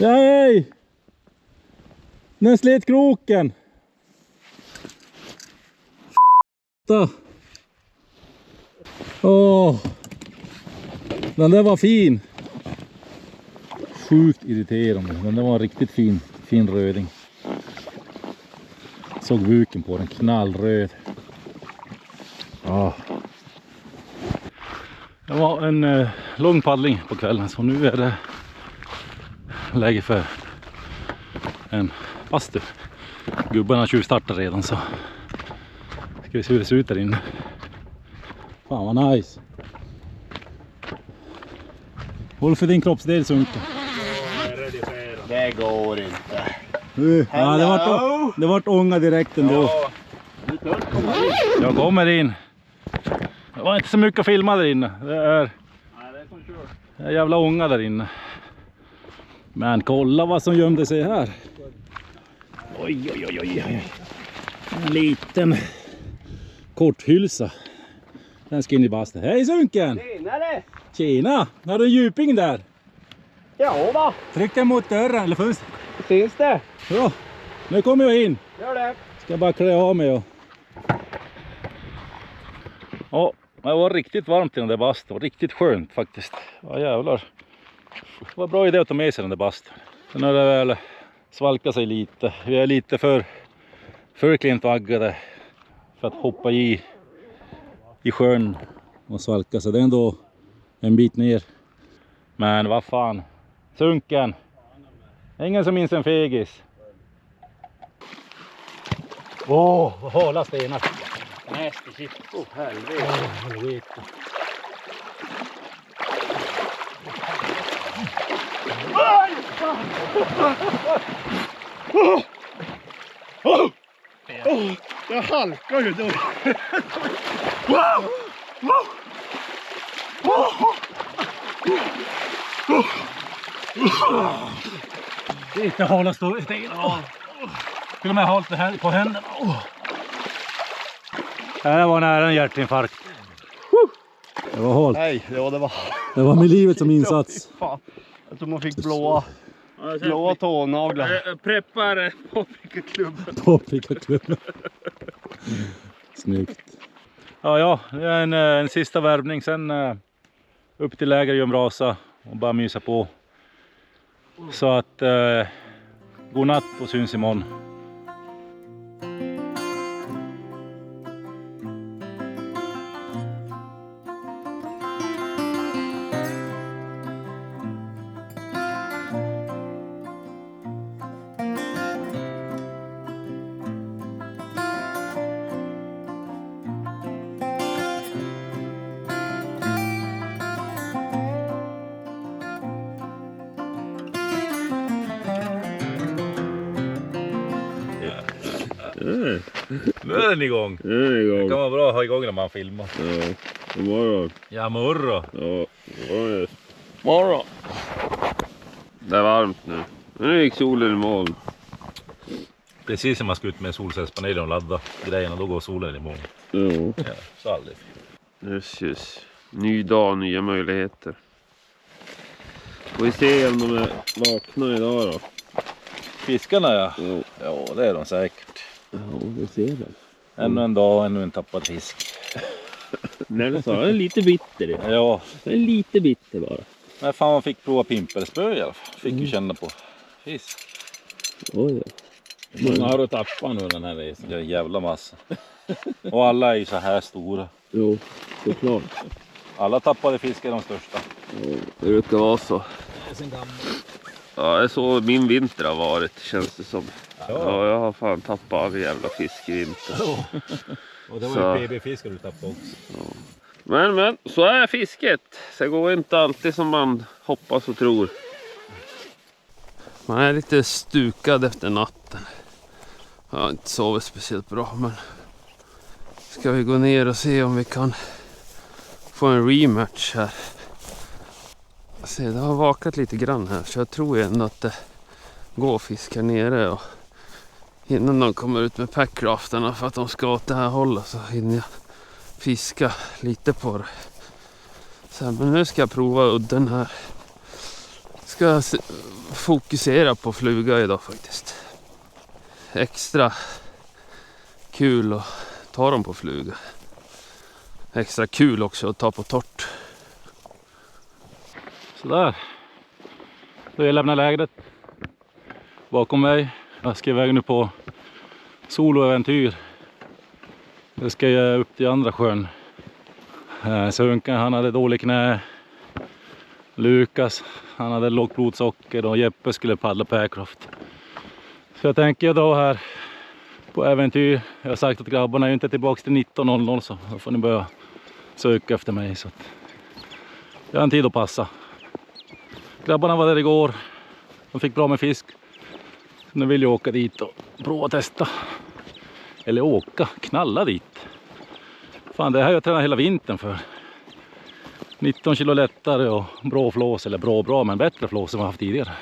Nej. Den slet kroken. Åh. Den där var fin. Sjukt irriterande. Den där var riktigt fin röding. Såg buken på den, knallröd. Ja. Det var en lång paddling på kvällen, så nu är det läge för en bastu. Gubbarna tjuvstartar redan, så ska vi se hur det ser ut där inne. Fan vad nice. Håll för din kroppsdel, Sunken. Det går inte. Ja, det vart ånga direkt ändå. Jag kommer in. Det var inte så mycket att filma där inne. Det är jävla ånga där inne. Men kolla vad som gömde sig här. Oj. En liten korthylsa. Den ska in i basten. Hej Sunken! Tjenare! Tjena! Har du en djuping där? Ja då, Tryck den mot dörren eller fönstret. syns det? Ja, nu kommer jag in. Gör det. Ska bara klä av mig och... Ja, det var riktigt varmt i den där basten. Riktigt skönt faktiskt. Ja jävlar. Det var bra idé att ta med sig den där basten. Sen har det väl svalkat sig lite. Vi är lite för klent vaggade för att hoppa i sjön och svalka sig. Det är ändå en bit ner. Men vad fan. Sunken. Ingen som minns en fegis. Vad hala stenar. Nasty shit. Helvete. Jag halkar ju då. Det är inte hala stenar. Till och med halt det här på händerna. Det här var nära en hjärtinfarkt. Det var halt. Nej, ja, det Det var med livet som insats. fan. Jag tror man fick blåa tånaglar. Preppar Paprikaklubben. Snyggt. Ja, det är en sista värvning. Sen upp till läger i Brasa och bara mysa på. Så att god natt och syns imorgon. Nu är den igång. Det kan vara bra att ha igång när man filmar. Ja, god morgon. Ja, morgon. Ja, morgon. Det är varmt nu. Nu gick solen i moln. Precis som man ska ut med solcellspaneler och ladda grejerna, då går solen i moln. Ja. Ja, så aldrig. Just. Ny dag, nya möjligheter. Får vi se om de är vakna idag då. Fiskarna ja. Jo. Ja, det är de säkert. Ja, vi ser det. Ännu en dag, ännu en tappad fisk. Nej, det sa jag är lite bitter. Ja, Det är lite bitter bara. men fan man fick prova pimpelspö i alla fall. Fick ju känna på fisk. Oj, ja. Hur många har du tappat nu den här resan? Det är en jävla massa. Och alla är ju så här stora. Jo, såklart. Alla tappade fisk är de största. Ja, det brukar vara så. Ja, det är så min vinter har varit, känns det som. Ja, jag har fan tappat av jävla fisk i vinter. Och det var Så. ju PB-fiskar du tappade också. Men, så är fisket. Så det går inte alltid som man hoppas och tror. Man är lite stukad efter natten. Jag har inte sovit speciellt bra, men ska vi gå ner och se om vi kan få en rematch här. Se, det har vakat lite grann här, så jag tror ändå att det går fisk här nere. Och innan de kommer ut med packrafterna för att de ska åt det här hållet så hinner jag fiska lite på det. Så här, men nu ska jag prova udden här. Ska fokusera på fluga idag faktiskt. Extra kul att ta dem på fluga. Extra kul också att ta på torrt. Sådär. Då jag lämnar lägret bakom mig. Jag ska iväg nu på soloäventyr. Jag ska upp till andra sjön. Sönkan, han hade dålig knä. Lukas, han hade lågt blodsocker och Jeppe skulle paddla på aircraft. Så jag tänker då här på äventyr. Jag har sagt att grabbarna är inte tillbaka till 19:00 så då får ni börja söka efter mig. Så att jag har en tid att passa. Grabbarna var där igår. De fick bra med fisk. Nu vill jag åka dit och prova testa. Eller åka, knalla dit. Fan, det här har jag tränat hela vintern för. 19 kilo lättare och bra flås, eller bra men bättre flås än man haft tidigare.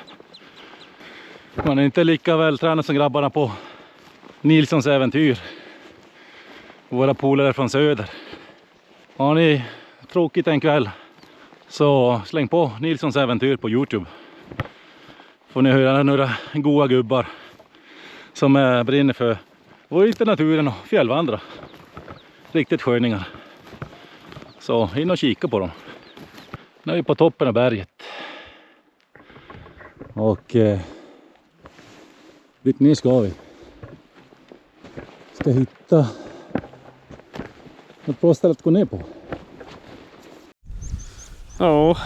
Man är inte lika vältränad som grabbarna på Nilssons äventyr. Våra polare från söder. Har ni tråkigt en kväll så släng på Nilssons äventyr på YouTube. Får ni höra några goa gubbar som brinner för vår ute naturen och fjällvandra. Riktigt sköningar. Så in och kika på dem. Nu är vi på toppen av berget. Och dit ner ska vi. Ska hitta ett bra ställe att gå ner på. Ja.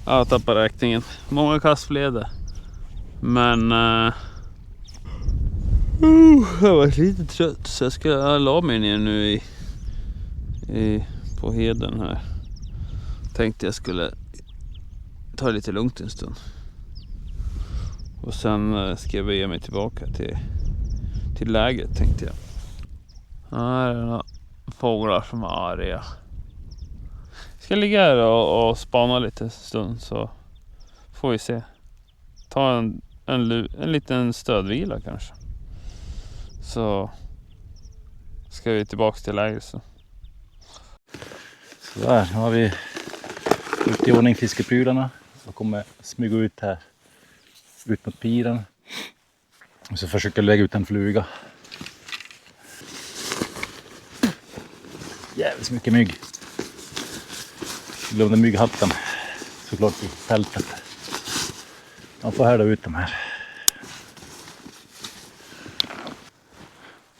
Jag tappar räkningen. Många kastfleder. Men Jag var lite trött så jag ska la mig ner nu på heden här. Tänkte jag skulle ta lite lugnt en stund. Och sen ska jag bege mig tillbaka till läget, tänkte jag. Här är några fåglar som är arga. Jag ska ligga här och spana lite stund så får vi se. Ta en liten stödvila kanske. Så ska vi tillbaka till läget så. Så där har vi gjort i ordning fiskeprylarna. Jag kommer smyga ut här. Ut mot piren. Och så försöker jag lägga ut en fluga. Jävligt mycket mygg. Jag glömde mygghatten. Såklart i fältet. Man får härda ut de här.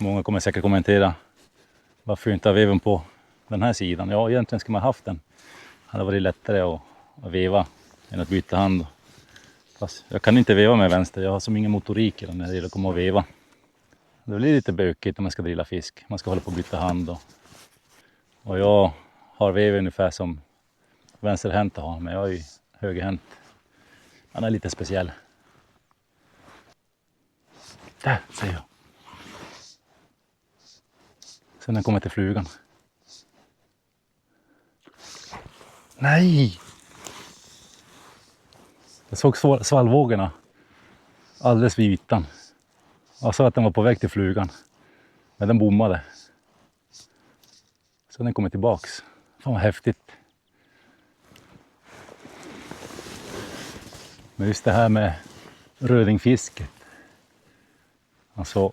Många kommer säkert kommentera varför inte har veven på den här sidan. Ja, egentligen ska man haft den. Det hade varit lättare att veva än att byta hand. Fast jag kan inte veva med vänster. Jag har som ingen motorik när det gäller att komma och veva. Det blir lite bökigt om man ska drilla fisk. Man ska hålla på att byta hand. Och jag har vev ungefär som vänsterhänta har. Men jag är ju högerhänt. Han är lite speciell. Där säger jag. Sen den kommer till flugan. Nej! Jag såg svallvågorna alldeles vid ytan. Jag sa att den var på väg till flugan. Men den bommade. Så den kommer tillbaks. Fan vad häftigt. Men just det här med rödingfisket. Alltså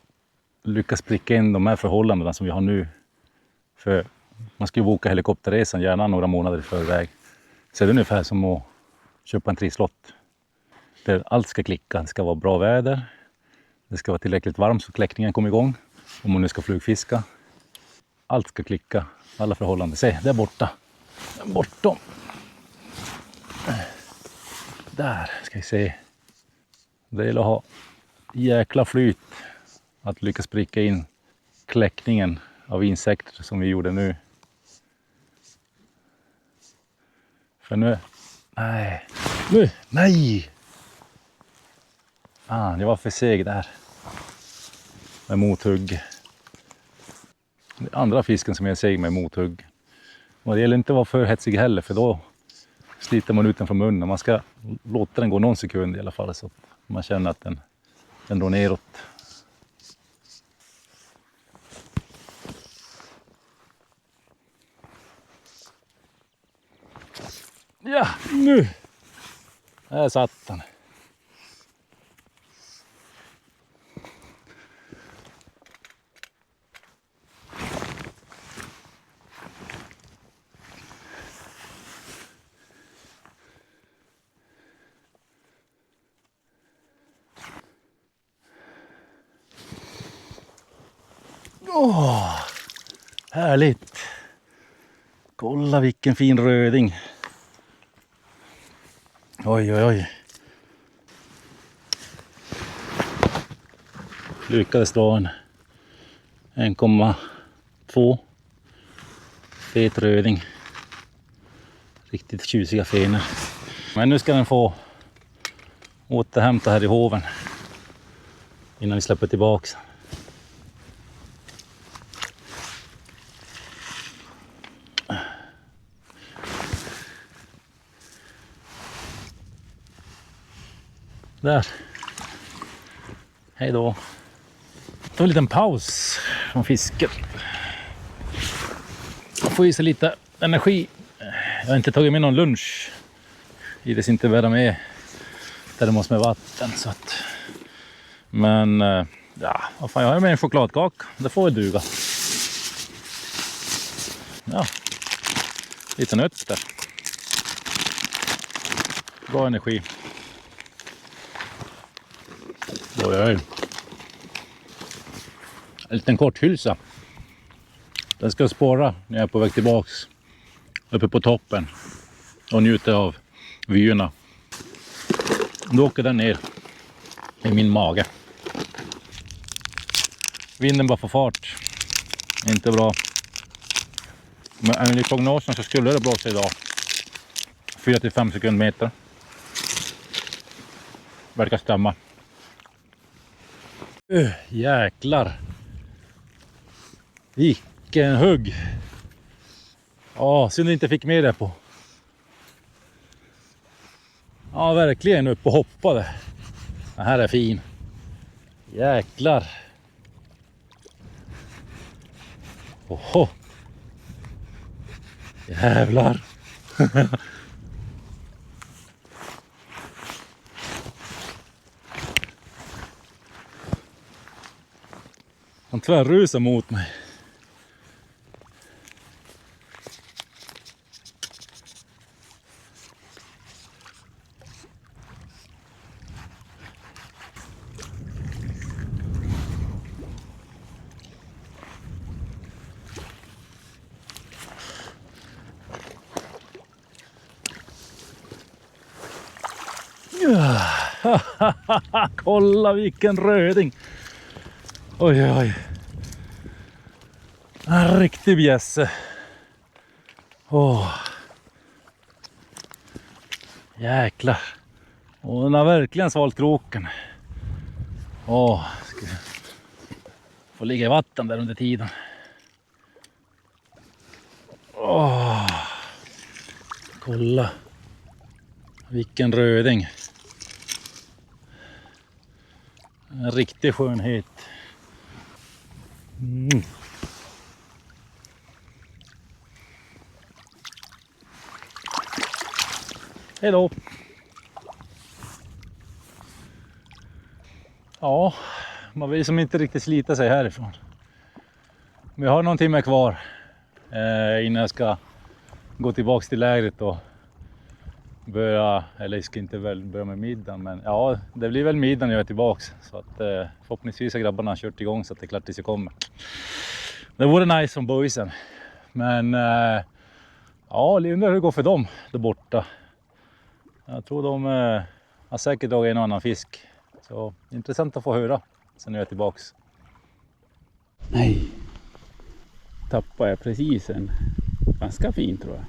lyckas pricka in de här förhållandena som vi har nu. För man ska ju boka helikopterresan gärna några månader i förväg. Så är det ungefär som att köpa en trisslott. Där allt ska klicka. Det ska vara bra väder. Det ska vara tillräckligt varmt så kläckningen kommer igång. Om man nu ska flugfiska. Allt ska klicka. Alla förhållanden. Se, där borta. Bortom. Där ska vi se. Det gäller att ha jäkla flyt. Att lyckas pricka in kläckningen av insekter som vi gjorde nu. För nu... Nej. Nu! Nej! Jag var för seg där. Med mothugg. Det är andra fisken som jag seg med mothugg. Och det gäller inte att vara för hetsig heller. För då sliter man ut den från munnen. Man ska låta den gå någon sekund i alla fall. Så att man känner att den drar neråt. Ja, nu! Där satt den. Härligt. Kolla vilken fin röding. Oj, oj, oj. Lyckades dra en 1,2 fet röding. Riktigt tjusiga fenor. Men nu ska den få återhämta här i hoven. Innan vi släpper tillbaks. Där. Hej då. Ta en liten paus från fisket. Jag får i sig lite energi. Jag har inte tagit med någon lunch. Ides inte bära med termos med vatten. Så att... Men ja, vad fan, jag har med en chokladkaka. Det får väl duga. Ja. Lite nötter. Bra energi. Oj, oj. En liten kort hylsa. Den ska jag spåra när jag är på väg tillbaks. Uppe på toppen. Och njuta av vyerna. Då åker den ner i min mage. Vinden bara får fart. Inte bra. Men enligt prognosen så skulle det blåsa idag. 4-5 sekundmeter. Verkar stämma. Jäklar. Vilken hugg. Ja, synd inte fick med det på. Ja, verkligen upp och hoppade. Den här är fin. Jäklar. Oho. Jävlar. Han tvärrusar mot mig. Kolla vilken röding. Oj oj. En riktig bjässe. Jäklar. Och den har verkligen svalt kroken. Ska få ligga i vatten där under tiden. Kolla. Vilken röding. En riktig skönhet. Hej då. Ja, man vill som inte riktigt slita sig härifrån. Vi har någon timme kvar innan jag ska gå tillbaks till lägret och börja, eller jag ska inte väl börja med middagen, men ja, det blir väl middagen när jag är tillbaks. Så att förhoppningsvis har grabbarna kört igång så att det är klart tills jag kommer. Det vore nice som boysen. Men ja, jag undrar hur det går för dem där borta. Jag tror de har säkert dragit en annan fisk. Så intressant att få höra sen när jag är tillbaks. Nej. Tappade jag precis en ganska fin tror jag.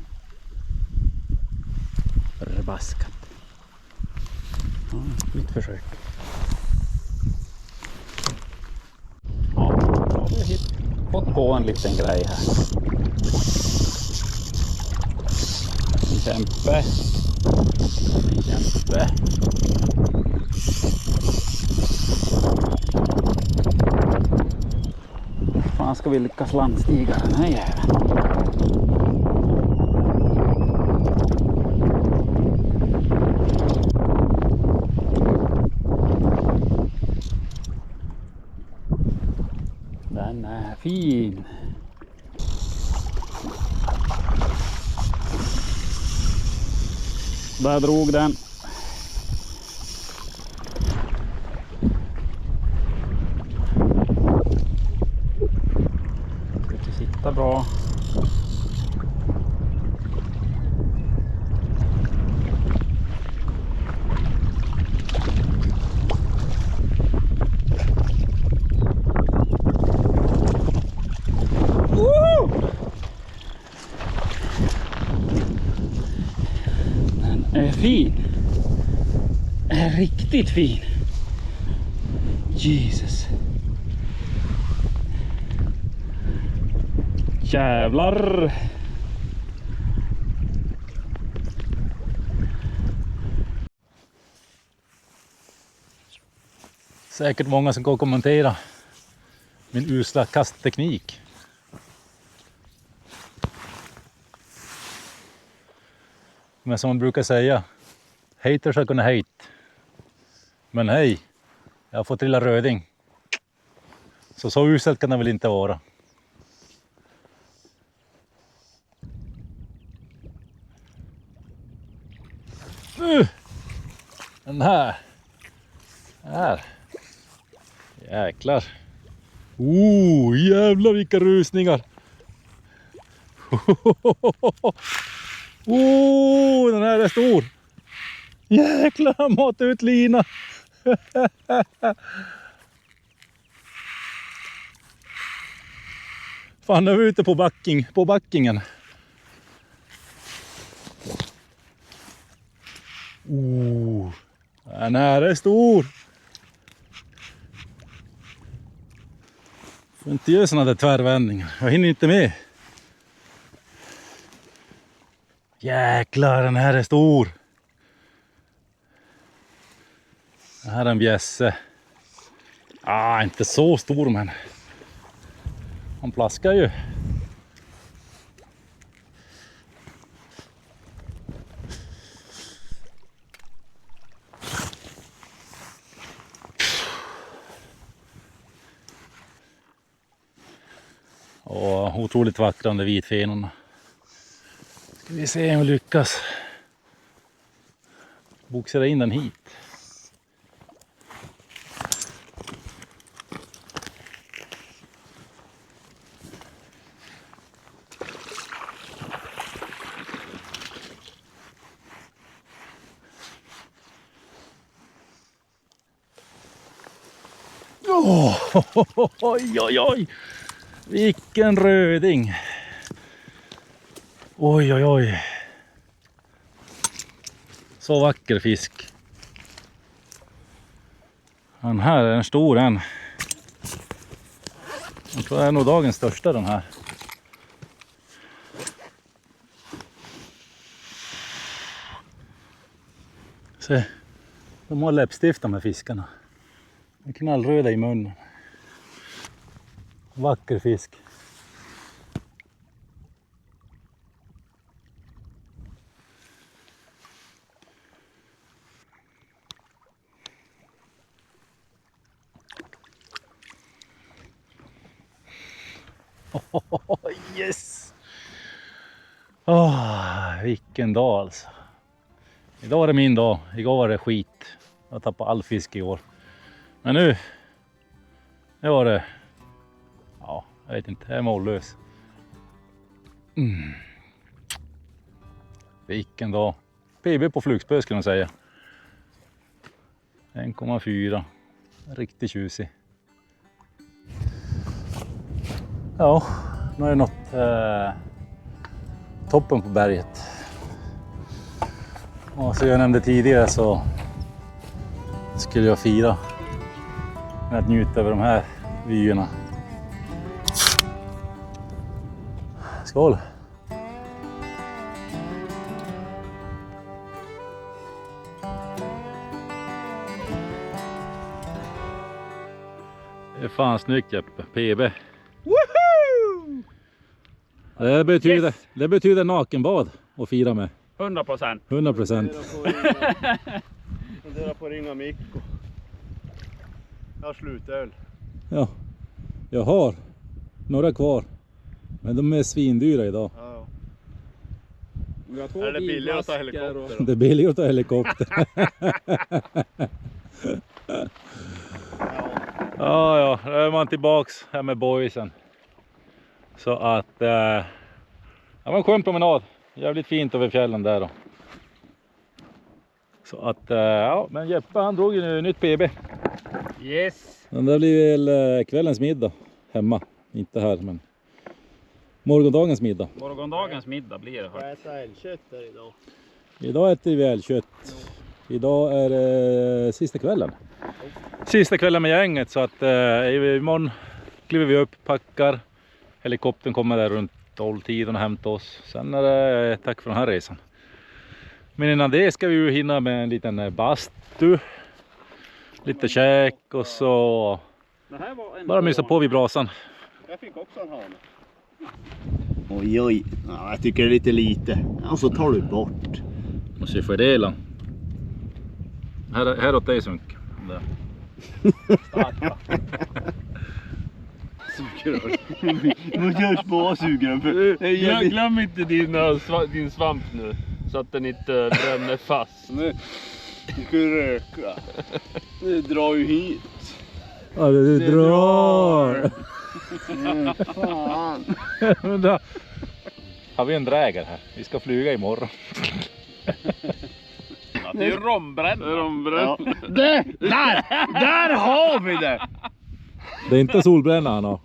Förbaskat. Ja, mitt försök. Ja, då har vi fått på en liten grej här. En kämpe. En kämpe. Fan ska vi lyckas landstiga den här jäveln. Den är fin. Där drog den. Ska sitta bra. Den är fin. Är riktigt fin. Jesus. Jävlar. Säkert många som går och kommentera min usla kastteknik. Men som man brukar säga, haters are gonna hate. Men hej, jag har fått trilla röding. Så uselt kan det väl inte vara. Den här. Jäklar. Jävlar vilka rusningar. Den här är stor. Jäklar, mat ut lina. Fan, nu är vi ute på backingen. Den här är stor. Får inte göra såna där tvärvändningar. Jag hinner inte med. Jäklar, den här är stor. Det här är en bjässe. Inte så stor, men han plaskar ju. Och otroligt vackrande vitfenorna. Ska vi se om vi lyckas boxera in den hit. Oj. Vilken röding. Oj. Så vacker fisk. Den här är en stor en. Jag tror det är nog dagens största den här. Se, de har läppstift med fiskarna. De är knallröda i munnen. Vacker fisk. Yes! Vilken dag alltså. Idag är det min dag. Igår var det skit. Jag tappade all fisk i år. Men nu var det... Ja, jag vet inte. Jag är mållös. Vilken dag. PB på flugspö skulle man säga. 1,4. Riktigt tjusig. Ja, nu har jag nått toppen på berget. Och som jag nämnde tidigare så skulle jag fira med att njuta över de här vyerna. Skål! Det är fan snyggt, Jeppe. PB. Woohoo! Det betyder nakenbad att fira med. 100%. 100%. Funderar på att ringa Mikko. Jag har slutöl. Ja, jag har några kvar. Men de är svindyra idag. Ja. Är det billigare att ta helikopter? Det är billigare att ta helikopter. Ja, då är man tillbaks här med boysen. Så att det var en skön promenad. Jävligt fint över fjällen där då. Så att men Jeppe han drog ju nu nytt PB. Yes. Den där blir väl kvällens middag hemma. Inte här, men morgondagens middag. Morgondagens middag blir det. Jag äter älgkött där idag. Idag äter vi älgkött. Idag är det sista kvällen. Sista kvällen med gänget, så att imorgon kliver vi upp, packar. Helikoptern kommer där runt 12-tiden och hämtar oss. Sen är det tack för den här resan. Men innan det ska vi ju hinna med en liten bastu. Lite käk och så bara mysa på vid brasan. Jag fick också en hane. Oj. Ja, jag tycker det är lite lite. Och så tar du bort. Måste ju fördela. Här åt dig, Sunk. Där. Sugrör. Nu görs bara sugrör. Glöm inte din svamp nu. Så att den inte bränner fast. Nu ska du röka. Du drar ju hit. Ja, du drar. Fan. Vänta. Har vi en dräger här? Vi ska flyga imorgon. Det är ju rombränd. Ja. Där har vi det. Det är inte solbränna han har.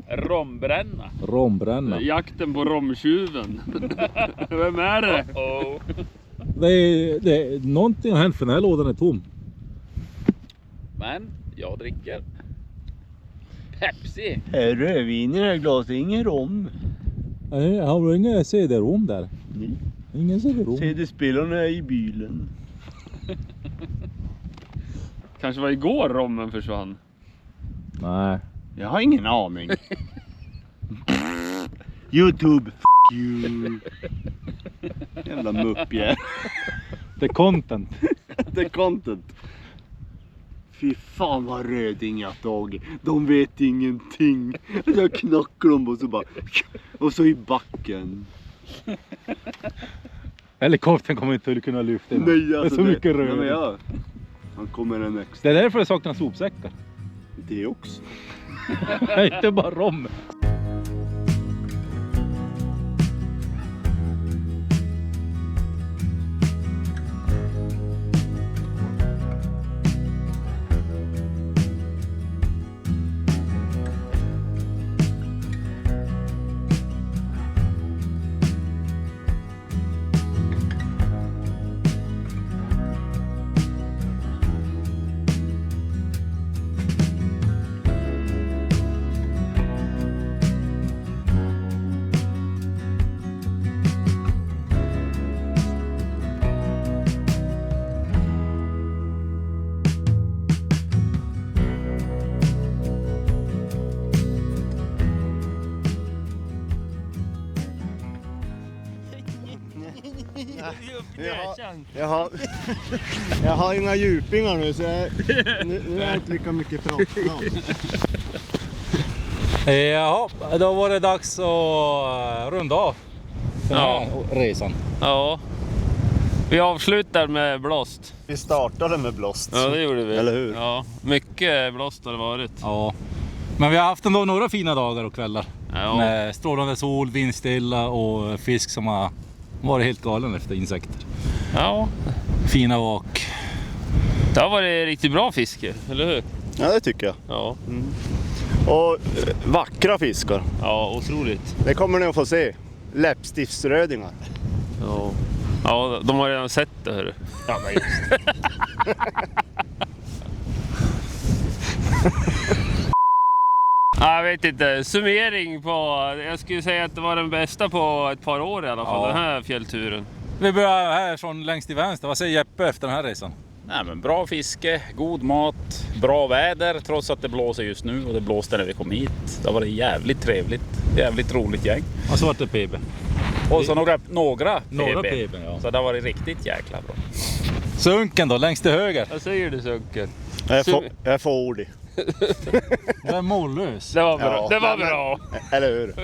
Rombränna. Rombränna. Jakten på romtjuven. Vem är det? Någonting har hänt för den här lådan är tom. Men jag dricker Pepsi. Rödvin i det här glaset, ingen rom. Nej, har du ingen CD-rom där? Nej. Ingen CD-rom. CD-spelarna är i bilen. Kanske var igår rommen försvann. Nej. Jag har ingen aning. YouTube, you. Jävla muppjävel. Det är content. Det är content. Fy fan vad Röding jag tagit. De vet ingenting. Jag knackar dem och så bara... Och så i backen. Helikoptern kommer inte att kunna lyfta in. Nej, Det är alltså så mycket Nej, röd. men ja. Han kommer en extra. Det är därför jag saknar sopsäckar. Det också. Inte bara rom. Jag har inga djupingar nu så nu är det inte lika mycket prat. Jaha, då var det dags att runda av den här resan. Ja. Vi avslutar med blåst. Vi startade med blåst. Ja, det gjorde vi. Eller hur? Ja, mycket blåst har det varit. Ja. Men vi har haft ändå några fina dagar och kvällar. Ja. Med strålande sol, vindstilla och fisk som har varit helt galen efter insekter. Ja. Fina vak. Det har varit riktigt bra fiske, eller hur? Ja, det tycker jag. Ja. Och vackra fiskar. Ja, otroligt. Det kommer ni att få se. Läppstiftsrödingar. Ja. Ja, de har redan sett det, hörru. Ja, men just. Ja, jag vet inte. Summering på... Jag skulle säga att det var den bästa på ett par år i alla fall, Ja. den här fjällturen. Vi börjar här från längst till vänster. Vad säger Jeppe efter den här resan? Nej, men bra fiske, god mat, bra väder trots att det blåser just nu och det blåste när vi kom hit. Det har varit jävligt trevligt, jävligt roligt gäng. Och så vart det PB. Och så några Några PB. PB, ja. Så det har varit riktigt jäkla bra. Sunken då, längst till höger. Vad säger du, Sunken? Jag är fåordig. Den är mållös. Det var bra. Ja, det var men- bra. Eller hur?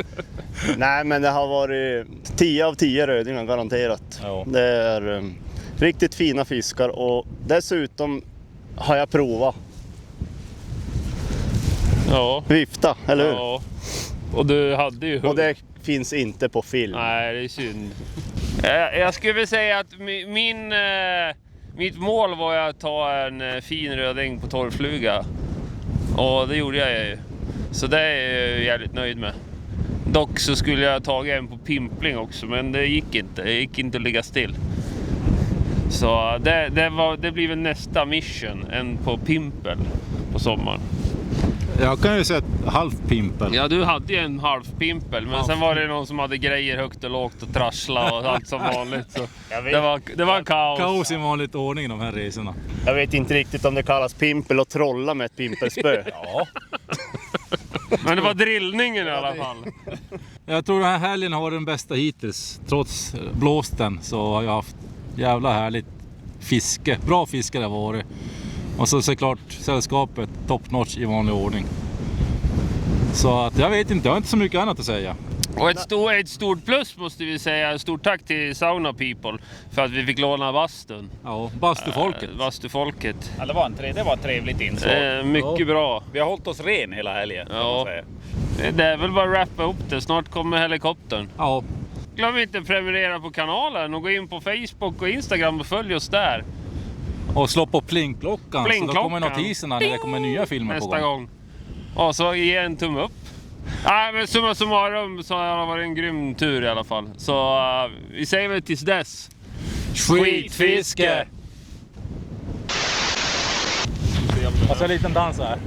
Nej, men det har varit 10 av 10 rödingar garanterat. Ja. Det är riktigt fina fiskar och dessutom har jag provat Ja. vifta, eller hur? Ja. Och du hade ju Och det finns inte på film. Nej, det är synd. Jag skulle väl säga att mitt mål var att ta en fin röding på torrfluga. Och det gjorde jag ju. Så det är jag jävligt nöjd med. Dock så skulle jag ha tagit en på pimpling också, men det gick inte. Det gick inte att ligga still. Så det blir väl nästa mission, en på pimpel på sommaren. Jag kan ju säga ett halvt pimpel. Ja, du hade ju en halv pimpel, men sen var det någon som hade grejer högt och lågt och trassla och allt som vanligt. Så det var kaos. Kaos i vanligt ordning de här resorna. Jag vet inte riktigt om det kallas pimpel och trolla med ett pimpelspö. Ja. Men det var drillningen i alla fall. Jag tror den här helgen har varit den bästa hittills. Trots blåsten så har jag haft jävla härligt fiske. Bra fiske det har varit. Och så såklart sällskapet top notch i vanlig ordning. Så att jag vet inte, jag har inte så mycket annat att säga. Och ett stort plus måste vi säga. Stort tack till Sauna People för att vi fick låna bastun. Ja, bastufolket. Bastufolket. Ja, det var ett trevligt inslag. Mycket bra. Vi har hållit oss ren hela helgen. kan Ja. man säga. Det är väl bara att wrappa upp det. Snart kommer helikoptern. Ja, Glöm inte att prenumerera på kanalen och gå in på Facebook och Instagram och följ oss där. och slå på plingklockan så då kommer notiserna när det kommer nya filmer på Nästa gång. gång. Och så ge en tumme upp. Nej, men summa summarum så har det varit en grym tur i alla fall. Så vi säger väl tills dess. Skitfiske! Alltså en liten dans här.